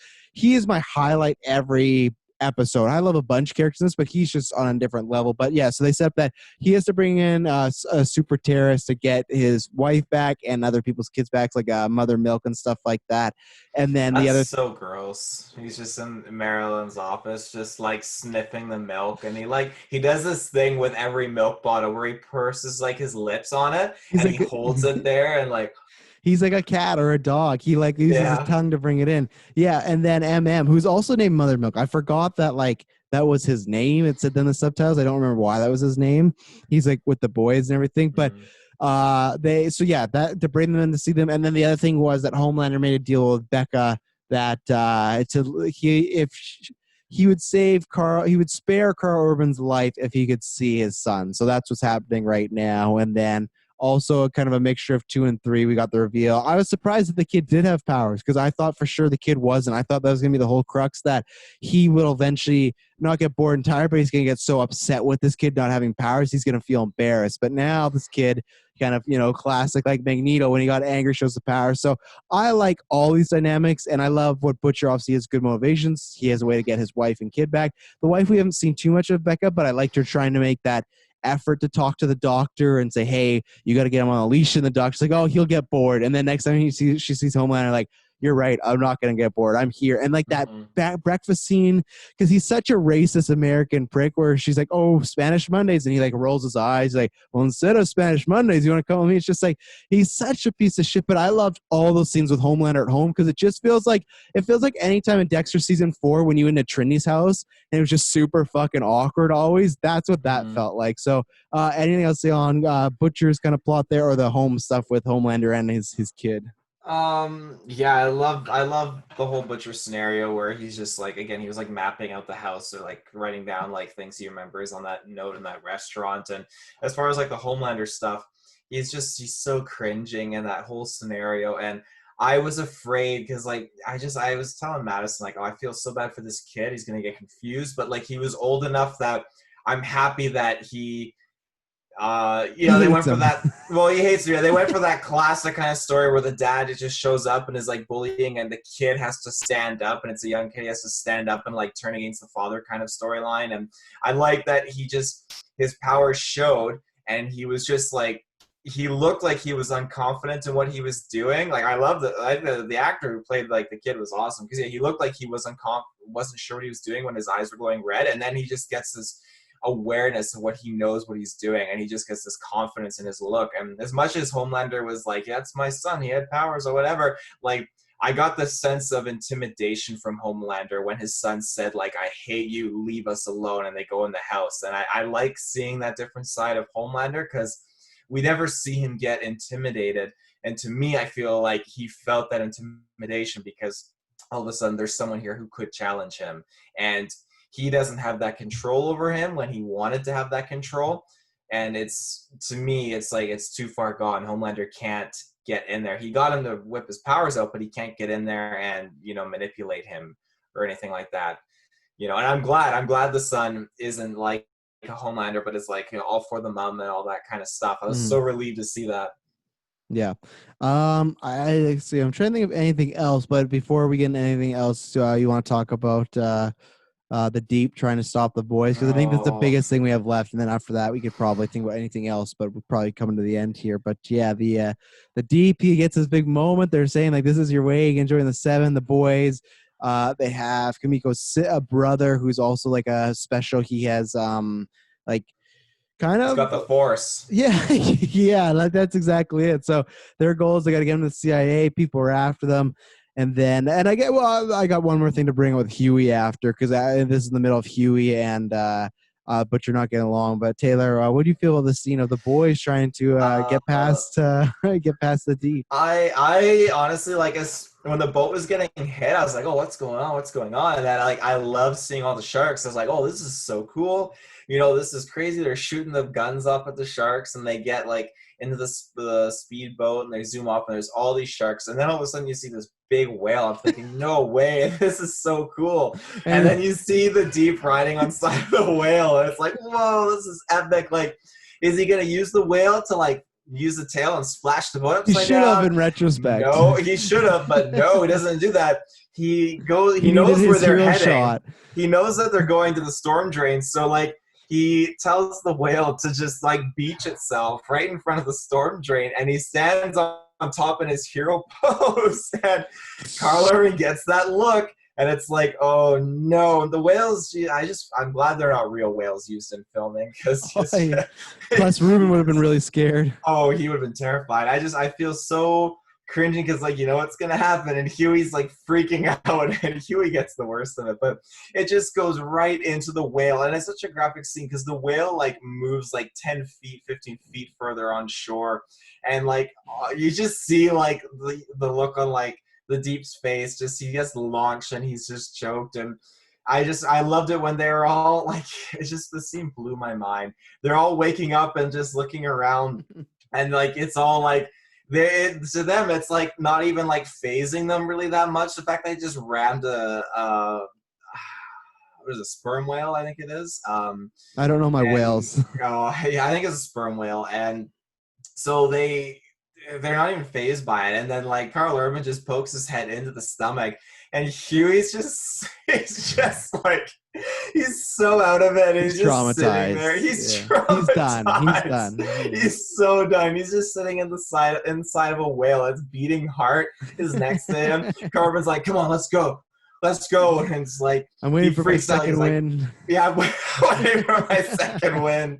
my highlight every episode. I love a bunch of characters in this, but he's just on a different level. But yeah, so they said that he has to bring in a super terrorist to get his wife back and other people's kids back, like mother milk and stuff like that. And then That's so gross. He's just in Marilyn's office, just like sniffing the milk, and he does this thing with every milk bottle where he purses like his lips on it, and he holds it there and like. He's like a cat or a dog. He like uses his tongue to bring it in. Yeah, and then MM, who's also named Mother Milk. I forgot that that was his name. It said in the subtitles. I don't remember why that was his name. He's like with the boys and everything. But that to bring them in to see them. And then the other thing was that Homelander made a deal with Becca that he would save Karl, he would spare Karl Urban's life if he could see his son. So that's what's happening right now. And then also kind of a mixture of 2 and 3. We got the reveal. I was surprised that the kid did have powers because I thought for sure the kid wasn't. I thought that was going to be the whole crux, that he will eventually not get bored and tired, but he's going to get so upset with this kid not having powers, he's going to feel embarrassed. But now this kid kind of, classic like Magneto, when he got angry, shows the power. So I like all these dynamics, and I love what Butcher obviously has good motivations. He has a way to get his wife and kid back. The wife, we haven't seen too much of Becca, but I liked her trying to make that effort to talk to the doctor and say, hey, you got to get him on a leash. And the doctor's like, oh, he'll get bored. And then next time she sees Homelander, like, you're right, I'm not going to get bored, I'm here. And like that breakfast scene, because he's such a racist American prick, where she's like, oh, Spanish Mondays, and he like rolls his eyes like, well, instead of Spanish Mondays, you want to come with me? It's just like, he's such a piece of shit. But I loved all those scenes with Homelander at home, because it feels like anytime in Dexter season 4 when you went to Trinity's house and it was just super fucking awkward always, that's what that felt like. So anything else to say on Butcher's kind of plot there, or the home stuff with Homelander and his kid? I love the whole Butcher scenario where he's just like, again, he was like mapping out the house, or like writing down like things he remembers on that note in that restaurant. And as far as like the Homelander stuff, he's so cringing in that whole scenario. And I was afraid because like I was telling Madison like, oh, I feel so bad for this kid, he's gonna get confused, but like he was old enough that I'm happy that he They went hates for him. that. Well, he hates me. They went for that classic kind of story where the dad just shows up and is like bullying, and the kid has to stand up, and it's a young kid. He has to stand up and like turn against the father kind of storyline. And I like that his power showed, and he was just like he looked like he was unconfident in what he was doing. Like I love the actor who played like the kid was awesome because he looked like he wasn't sure what he was doing when his eyes were glowing red, and then he just gets this awareness of what he knows what he's doing, and he just gets this confidence in his look. And as much as Homelander was like, yeah, it's my son, he had powers or whatever, like I got the sense of intimidation from Homelander when his son said like, I hate you, leave us alone, and they go in the house. And I like seeing that different side of Homelander because we never see him get intimidated, and to me I feel like he felt that intimidation because all of a sudden there's someone here who could challenge him, and he doesn't have that control over him when he wanted to have that control. And to me, it's like it's too far gone. Homelander can't get in there. He got him to whip his powers out, but he can't get in there and, manipulate him or anything like that. And I'm glad the son isn't like a Homelander, but it's like, all for the mom and all that kind of stuff. I was so relieved to see that. Yeah. I see. I'm trying to think of anything else, but before we get into anything else, you want to talk about the Deep trying to stop the boys? Because I think that's the biggest thing we have left, and then after that, we could probably think about anything else. But we're probably coming to the end here. But yeah, the Deep, he gets this big moment. They're saying like, "This is your way. You can join the 7." The boys, they have Kamiko's a brother who's also like a special. He has like. Kind of He's got the force. Yeah, yeah, that's exactly it. So their goal is they got to get them to the CIA. People are after them, and I got one more thing to bring up with Huey after because this is in the middle of Huey and Butcher not getting along. But Taylor, what do you feel of the scene of the boys trying to get past the Deep? I honestly when the boat was getting hit, I was like, oh, what's going on? And then I love seeing all the sharks. I was like, oh, this is so cool. This is crazy. They're shooting the guns off at the sharks, and they get like into the speedboat, and they zoom off, and there's all these sharks. And then all of a sudden, you see this big whale. I'm thinking, no way, this is so cool. And then you see the Deep riding on side of the whale, and it's like, whoa, this is epic. Like, is he gonna use the whale to like use the tail and splash the boat upside down? He should have in retrospect. No, he should have, but no, he doesn't do that. He knows where they're heading. Shot. He knows that they're going to the storm drain, so like he tells the whale to just like beach itself right in front of the storm drain, and he stands on top in his hero pose, and Carl Urban gets that look, and it's like, oh no, the whales. I'm glad they're not real whales used in filming, because plus Ruben would have been really scared. Oh, he would have been terrified. I feel so cringing because like, what's gonna happen, and Huey's like freaking out, and Huey gets the worst of it, but it just goes right into the whale, and it's such a graphic scene because the whale like moves like 10 feet 15 feet further on shore, and like you just see like the look on like the Deep's face, just he gets launched and he's just choked. And I loved it when they were all like, it's just, the scene blew my mind. They're all waking up and just looking around, and like it's all like to them, it's like not even like phasing them really that much. The fact they just rammed what is a sperm whale? I think it is. I don't know my whales. Oh, yeah, I think it's a sperm whale, and so they're not even phased by it. And then like Carl Urban just pokes his head into the stomach, and Huey's just like, he's so out of it. He's just traumatized. Sitting there. He's traumatized. He's done. He's so done. He's just sitting inside of a whale. It's beating heart. His next to him. Carl Urban's like, come on, let's go. And it's like, I'm waiting for my second win. Like, yeah, I'm waiting for my second win.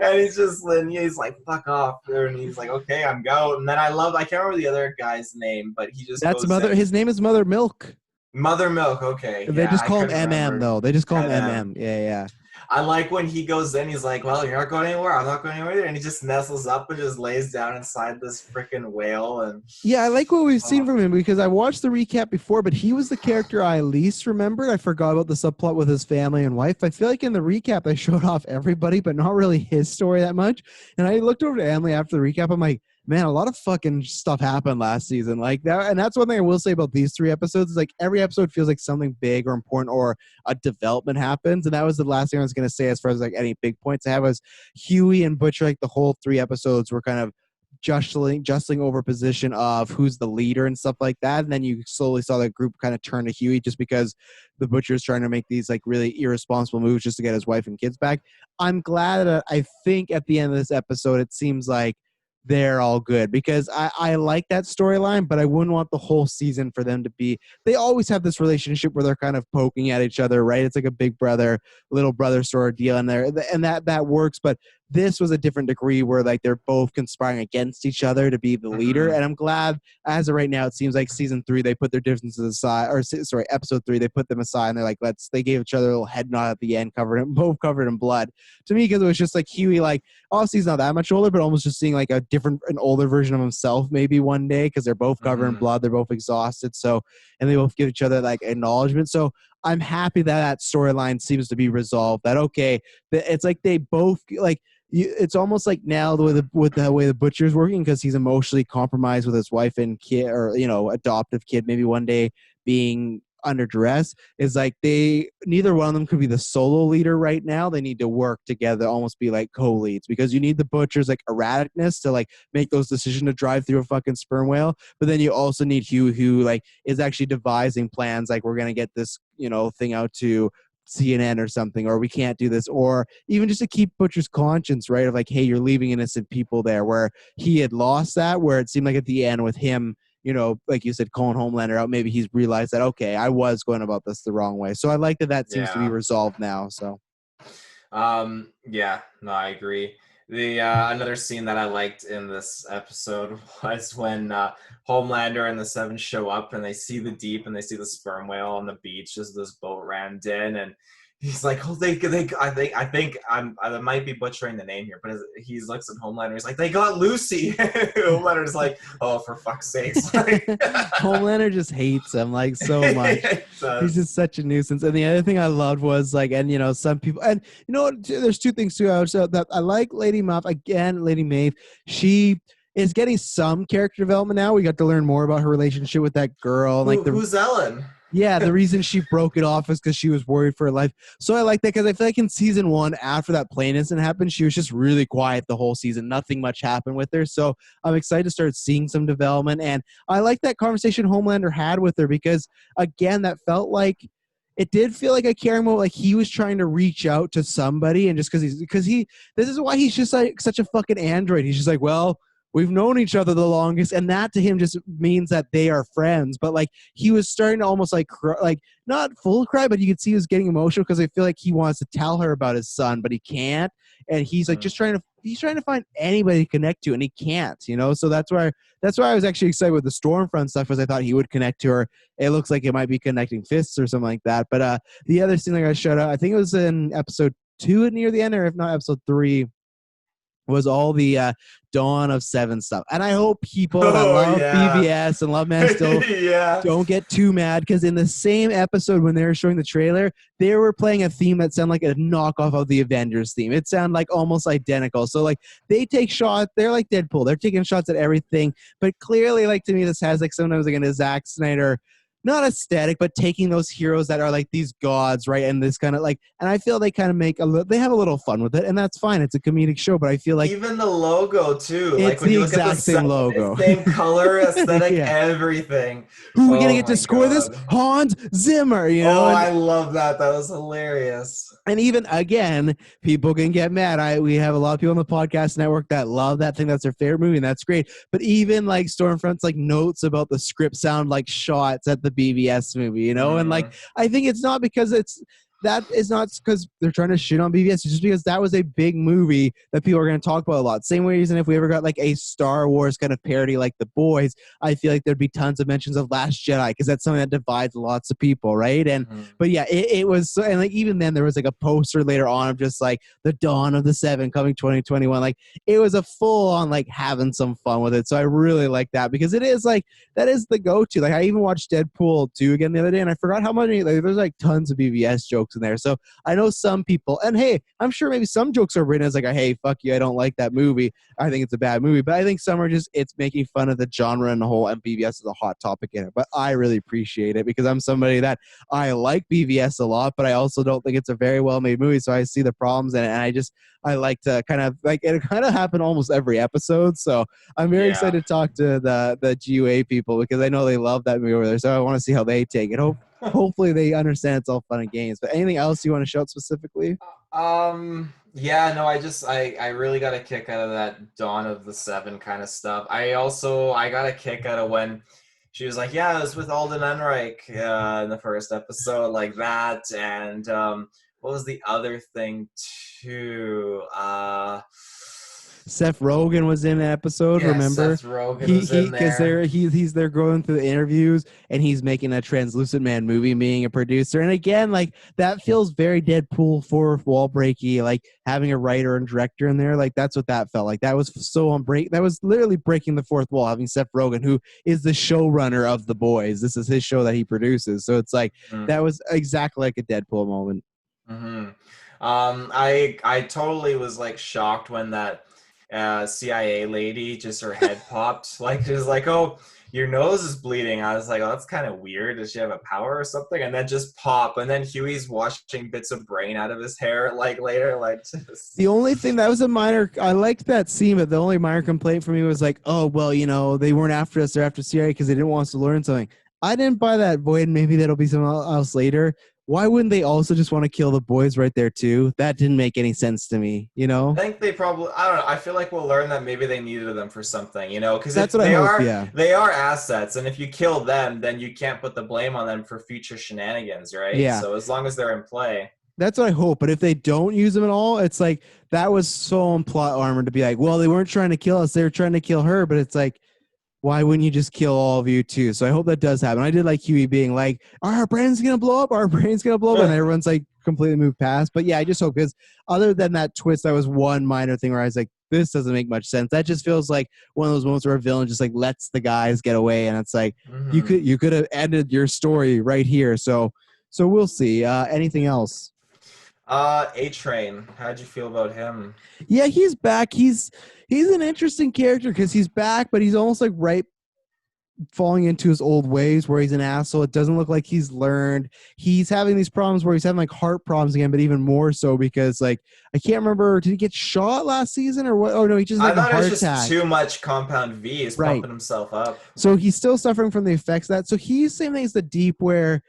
And he's like, fuck off. And he's like, okay, I'm go. And then I can't remember the other guy's name, but he just his name is Mother Milk. Mother Milk, okay. They just call him MM though. They just call him MM. Yeah. I like when he goes in, he's like, well, you're not going anywhere, I'm not going anywhere either. And he just nestles up and just lays down inside this freaking whale. And yeah, I like what we've seen from him, because I watched the recap before, but he was the character I least remembered. I forgot about the subplot with his family and wife. I feel like in the recap, they showed off everybody, but not really his story that much. And I looked over to Emily after the recap. I'm like, man, a lot of fucking stuff happened last season. Like that, and that's one thing I will say about these 3 episodes is like every episode feels like something big or important or a development happens. And that was the last thing I was gonna say as far as like any big points I have was Huey and Butcher, like the whole 3 episodes were kind of justling over position of who's the leader and stuff like that. And then you slowly saw that group kind of turn to Huey just because the Butcher's trying to make these like really irresponsible moves just to get his wife and kids back. I'm glad that I think at the end of this episode, it seems like they're all good because I like that storyline, but I wouldn't want the whole season for them to be. They always have this relationship where they're kind of poking at each other, right? It's like a big brother, little brother sort of deal in there, and that works. But this was a different degree where like they're both conspiring against each other to be the leader. And I'm glad as of right now, it seems like season 3, they put their differences aside, or sorry, episode 3, they put them aside and they're like, they gave each other a little head nod at the end, both covered in blood to me. Cause it was just like Huey, like obviously he's not that much older, but almost just seeing like an older version of himself maybe one day. Cause they're both covered in blood. They're both exhausted. So, and they both give each other like acknowledgement. So I'm happy that storyline seems to be resolved, that, okay, it's like they both like, it's almost like now with the way the Butcher's working because he's emotionally compromised with his wife and kid, or adoptive kid, maybe one day being under duress. Is like neither one of them could be the solo leader right now. They need to work together, almost be like co-leads, because you need the Butcher's like erraticness to like make those decisions to drive through a fucking sperm whale, but then you also need Hugh, who like is actually devising plans, like we're gonna get this thing out to CNN or something, or we can't do this, or even just to keep Butcher's conscience, right? Of like, hey, you're leaving innocent people there, where he had lost that, where it seemed like at the end with him, like you said, calling Homelander out, maybe he's realized that, okay, I was going about this the wrong way. So I like that seems to be resolved now. So yeah, no, I agree. The another scene that I liked in this episode was when Homelander and the Seven show up and they see the Deep and they see the sperm whale on the beach as this boat rammed in, and he's like, oh, I think I might be butchering the name here, but he looks at Homelander, he's like, they got Lucy. Homelander's like, oh, for fuck's sakes. Homelander just hates him like so much. He's just such a nuisance. And the other thing I loved was like, and some people, and there's 2 things too. That I like Lady Maeve. She is getting some character development now. We got to learn more about her relationship with that girl. Who's Ellen? Yeah, the reason she broke it off is because she was worried for her life. So I like that because I feel like in season 1, after that plane incident happened, she was just really quiet the whole season. Nothing much happened with her. So I'm excited to start seeing some development. And I like that conversation Homelander had with her because, again, that felt like it did feel like a caring moment. Like he was trying to reach out to somebody, and just because this is why he's just like such a fucking android. He's just like, well, we've known each other the longest, and that to him just means that they are friends. But like he was starting to almost like like not full cry, but you could see he was getting emotional because I feel like he wants to tell her about his son, but he can't, and he's like just trying to find anybody to connect to, and he can't. So that's why I was actually excited with the Stormfront stuff, because I thought he would connect to her. It looks like it might be connecting fists or something like that. But the other scene that got shut out, I think it was in episode 2 near the end, or if not episode 3. Was all the Dawn of 7 stuff. And I hope people that love BVS and love Man Still don't get too mad, because in the same episode when they were showing the trailer, they were playing a theme that sounded like a knockoff of the Avengers theme. It sounded like almost identical. So like they take shots, they're like Deadpool. They're taking shots at everything. But clearly, like to me, this has like sometimes like a Zack Snyder, not aesthetic, but taking those heroes that are like these gods, right? And this kind of like, and I feel they kind of they have a little fun with it, and that's fine. It's a comedic show, but I feel like even the logo too. It's like when the you look exact at the same logo, same color, aesthetic, everything. Who are we gonna get to score this? Hans Zimmer, Oh, I love that. That was hilarious. And even again, people can get mad. We have a lot of people on the podcast network that love that thing. That's their favorite movie, and that's great. But even like Stormfront's like notes about the script sound like shots at the BVS movie, and like I think it's not because that is not because they're trying to shit on BVS. It's just because that was a big movie that people are going to talk about a lot. Same reason if we ever got like a Star Wars kind of parody like The Boys, I feel like there'd be tons of mentions of Last Jedi, because that's something that divides lots of people, right? And but yeah, it was, and like even then there was like a poster later on of just like the Dawn of the 7 coming 2021. Like it was a full on like having some fun with it. So I really like that, because it is like that is the go-to. Like I even watched Deadpool 2 again the other day, and I forgot how many, like there's like tons of BVS jokes jokes in there. So I know some people, and hey, I'm sure maybe some jokes are written as like, hey, fuck you, I don't like that movie. I think it's a bad movie. But I think some are just, it's making fun of the genre and the whole, and BVS is a hot topic in it. But I really appreciate it because I'm somebody that I like BVS a lot, but I also don't think it's a very well made movie. So I see the problems in it, and I like to kind of like, it kind of happen almost every episode. So I'm very Yeah. excited to talk to the GUA people because I know they love that movie over there. So I want to see how they take it. Hopefully they understand it's all fun and games. But anything else you want to shout specifically? Yeah, no, I really got a kick out of that Dawn of the Seven kind of stuff. I got a kick out of when she was like, yeah, it was with Alden Ehrenreich in the first episode, like that. And what was the other thing too? Seth Rogen was in an episode. Yeah, remember? Seth Rogen was in there. He's there going through the interviews and he's making a Translucent Man movie, being a producer. And again, like that feels very Deadpool fourth wall breaky, like having a writer and director in there. Like that's what that felt like. That was so that was literally breaking the fourth wall, having Seth Rogen, who is the showrunner of The Boys. This is his show that he produces. So it's like that was exactly like a Deadpool moment. Mm-hmm. I totally was like shocked when that CIA lady, just her head popped, like she was like, oh, your nose is bleeding. I was like, oh, that's kind of weird. Does she have a power or something? And then just pop, and then Huey's washing bits of brain out of his hair like later, like just... The only thing that was a minor, I liked that scene, but the only minor complaint for me was like, oh, well, you know, they weren't after us, they're after CIA because they didn't want us to learn something. I didn't buy that, Void. Maybe that'll be something else later. Why wouldn't they also just want to kill the boys right there too? That didn't make any sense to me, you know? I think they probably, I don't know, I feel like we'll learn that maybe they needed them for something, you know, because That's what I hope, yeah. They are assets, and if you kill them, then you can't put the blame on them for future shenanigans, right? Yeah. So as long as they're in play. That's what I hope. But if they don't use them at all, it's like that was so on plot armor to be like, well, they weren't trying to kill us, they were trying to kill her. But it's like, why wouldn't you just kill all of you too? So I hope that does happen. I did like Huey being like, our brain's going to blow up. Our brain's going to blow up. And everyone's like completely moved past. But yeah, I just hope, because other than that twist, that was one minor thing where I was like, this doesn't make much sense. That just feels like one of those moments where a villain just like lets the guys get away. And it's like, you could have ended your story right here. So we'll see. Anything else? A-Train, how'd you feel about him? Yeah, he's back. He's an interesting character because he's back, but he's almost like right falling into his old ways where he's an asshole. It doesn't look like he's learned. He's having these problems where he's having like heart problems again, but even more so because like I can't remember, did he get shot last season or what? Oh no, he just like a heart attack. I thought it was just too much compound V. He's pumping himself up. So he's still suffering from the effects of that. So he's same thing as the Deep, where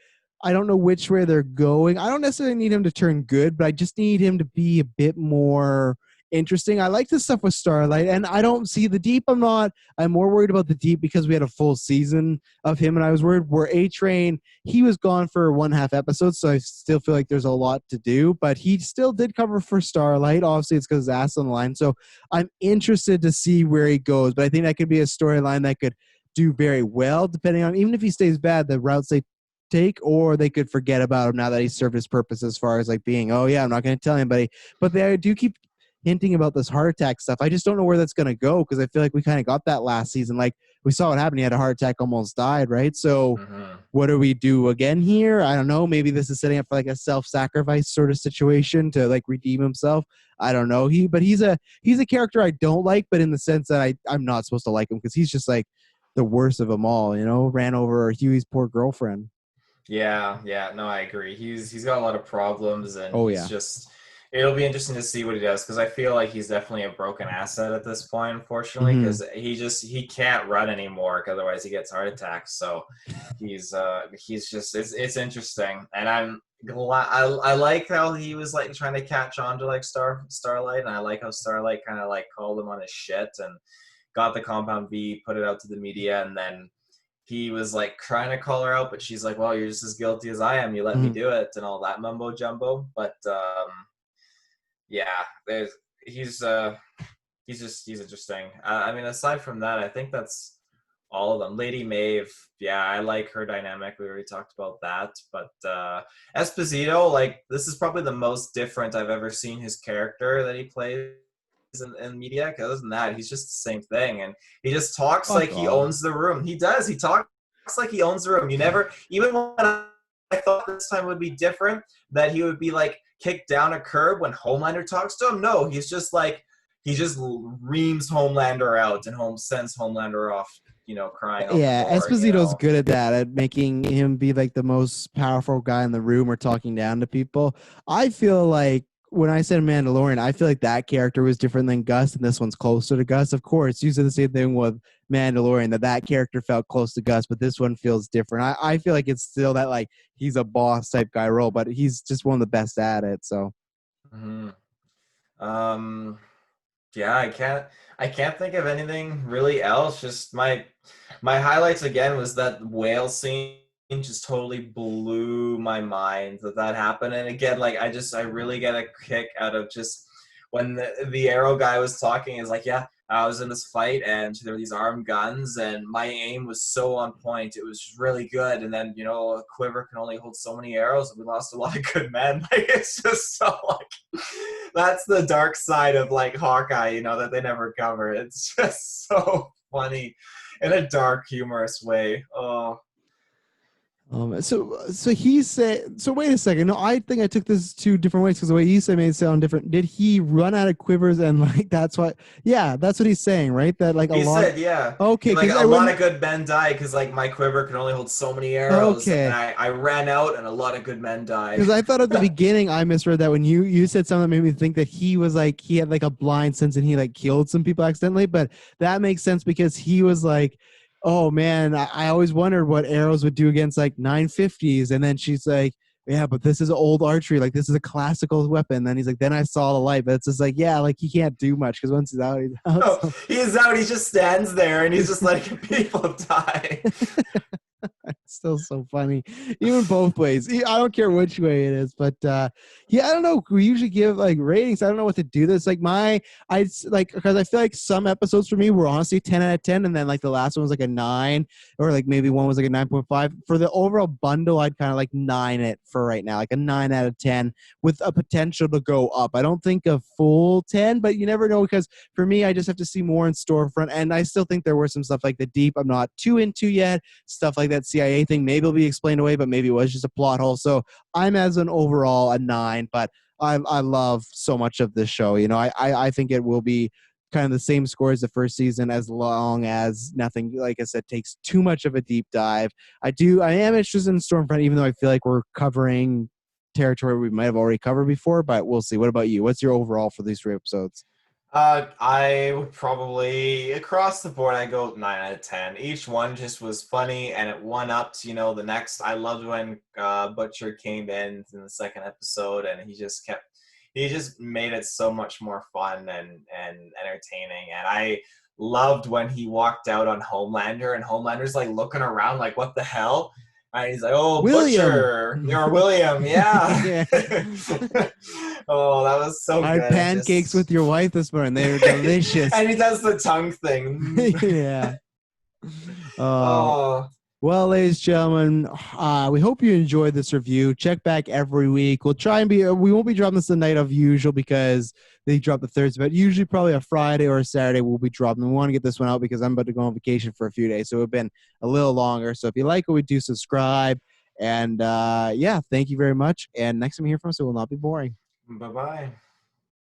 I don't know which way they're going. I don't necessarily need him to turn good, but I just need him to be a bit more interesting. I like this stuff with Starlight, and I don't see the Deep. I'm more worried about the Deep because we had a full season of him, and I was worried where A-Train, he was gone for 1/2 episode, so I still feel like there's a lot to do, but he still did cover for Starlight. Obviously, it's because his ass on the line, so I'm interested to see where he goes, but I think that could be a storyline that could do very well, depending on, even if he stays bad, the routes they take, or they could forget about him now that he's served his purpose as far as like being, oh yeah, I'm not going to tell anybody. But they do keep hinting about this heart attack stuff. I just don't know where that's going to go, because I feel like we kind of got that last season. Like we saw what happened. He had a heart attack, almost died, right? So what do we do again here? I don't know. Maybe this is setting up for like a self-sacrifice sort of situation to like redeem himself. I don't know. He's a character I don't like, but in the sense that I'm not supposed to like him, because he's just like the worst of them all, you know, ran over Huey's poor girlfriend. Yeah, no, I agree. He's got a lot of problems, and yeah. It'll be interesting to see what he does, because I feel like he's definitely a broken asset at this point, unfortunately, because he can't run anymore, otherwise he gets heart attacks. So he's just it's interesting, and I'm glad. I like how he was like trying to catch on to like Starlight, and I like how Starlight kind of like called him on his shit and got the compound V, put it out to the media, and then he was like trying to call her out, but she's like, well, you're just as guilty as I am. You let me do it, and all that mumbo jumbo. But yeah, he's interesting. I mean, aside from that, I think that's all of them. Lady Maeve, yeah, I like her dynamic. We already talked about that. But Esposito, like, this is probably the most different I've ever seen his character that he plays in media, because other than that, he's just the same thing, and he just talks like he owns the room. He does. He talks like he owns the room. You never, even when I thought this time would be different, that he would be like kicked down a curb when Homelander talks to him. No, he's just like, he just reams Homelander out and sends Homelander off, crying out the Yeah, door, Esposito's good at that, at making him be like the most powerful guy in the room or talking down to people. I feel like when I said Mandalorian, I feel like that character was different than Gus, and this one's closer to Gus. Of course, you said the same thing with Mandalorian, that character felt close to Gus, but this one feels different. I feel like it's still that like he's a boss type guy role, but he's just one of the best at it. So. Mhm. Um, yeah, I can't think of anything really else. Just my highlights again was that whale scene just totally blew my mind that happened. And again, like I really get a kick out of just when the arrow guy was talking. Is like, yeah, I was in this fight and there were these armed guns and my aim was so on point. It was really good. And then, a quiver can only hold so many arrows and we lost a lot of good men. Like, it's just so like, that's the dark side of like Hawkeye, that they never cover. It's just so funny in a dark, humorous way. Oh. So he said. So wait a second. No, I think I took this two different ways because the way he said made it sound different. Did he run out of quivers and like that's what? Yeah, that's what he's saying, right? That like He said, yeah. Okay, Like a lot of good men died because like my quiver can only hold so many arrows. Okay. And I ran out and a lot of good men died. Because I thought at the beginning I misread that when you said something that made me think that he was like he had like a blind sense and he like killed some people accidentally, but that makes sense because he was like, oh man, I always wondered what arrows would do against like 950s, and then she's like, yeah, but this is old archery, like this is a classical weapon. Then he's like, then I saw the light, but it's just like, yeah, like he can't do much because once he's out, he's out. No, So. he's out. He just stands there and he's just letting people die. It's still so funny, even both ways. I don't care which way it is, but yeah, I don't know. We usually give like ratings. I don't know what to do. This like I like because I feel like some episodes for me were honestly 10 out of 10, and then like the last one was like a 9, or like maybe one was like a 9.5. For the overall bundle, I'd kind of like 9 it for right now, like a 9 out of 10 with a potential to go up. I don't think a full 10, but you never know because for me, I just have to see more in Stormfront, and I still think there were some stuff like the Deep I'm not too into yet. Stuff like that CIA thing maybe will be explained away, but maybe it was just a plot hole. So I'm as an overall a 9, but I love so much of this show. I think it will be kind of the same score as the first season as long as nothing, like I said, takes too much of a deep dive. I am interested in Stormfront, even though I feel like we're covering territory we might have already covered before, but we'll see. What about you? What's your overall for these 3 episodes? I would probably, across the board, I go 9 out of 10. Each one just was funny, and it one-upped, the next. I loved when Butcher came in the second episode, and he just made it so much more fun and entertaining. And I loved when he walked out on Homelander, and Homelander's like looking around like, what the hell? And he's like, oh, William. Butcher. Or William, yeah. Yeah. Oh, that was so I good. had pancakes with your wife this morning. They were delicious. And he does the tongue thing. Yeah. Oh. Well, ladies and gentlemen, we hope you enjoyed this review. Check back every week. We'll try and we won't be dropping this the night of usual because they drop the Thursday, but usually probably a Friday or a Saturday we'll be dropping. We want to get this one out because I'm about to go on vacation for a few days, so it's been a little longer. So if you like what we do, subscribe. And yeah, thank you very much. And next time you hear from us, it will not be boring. Bye-bye.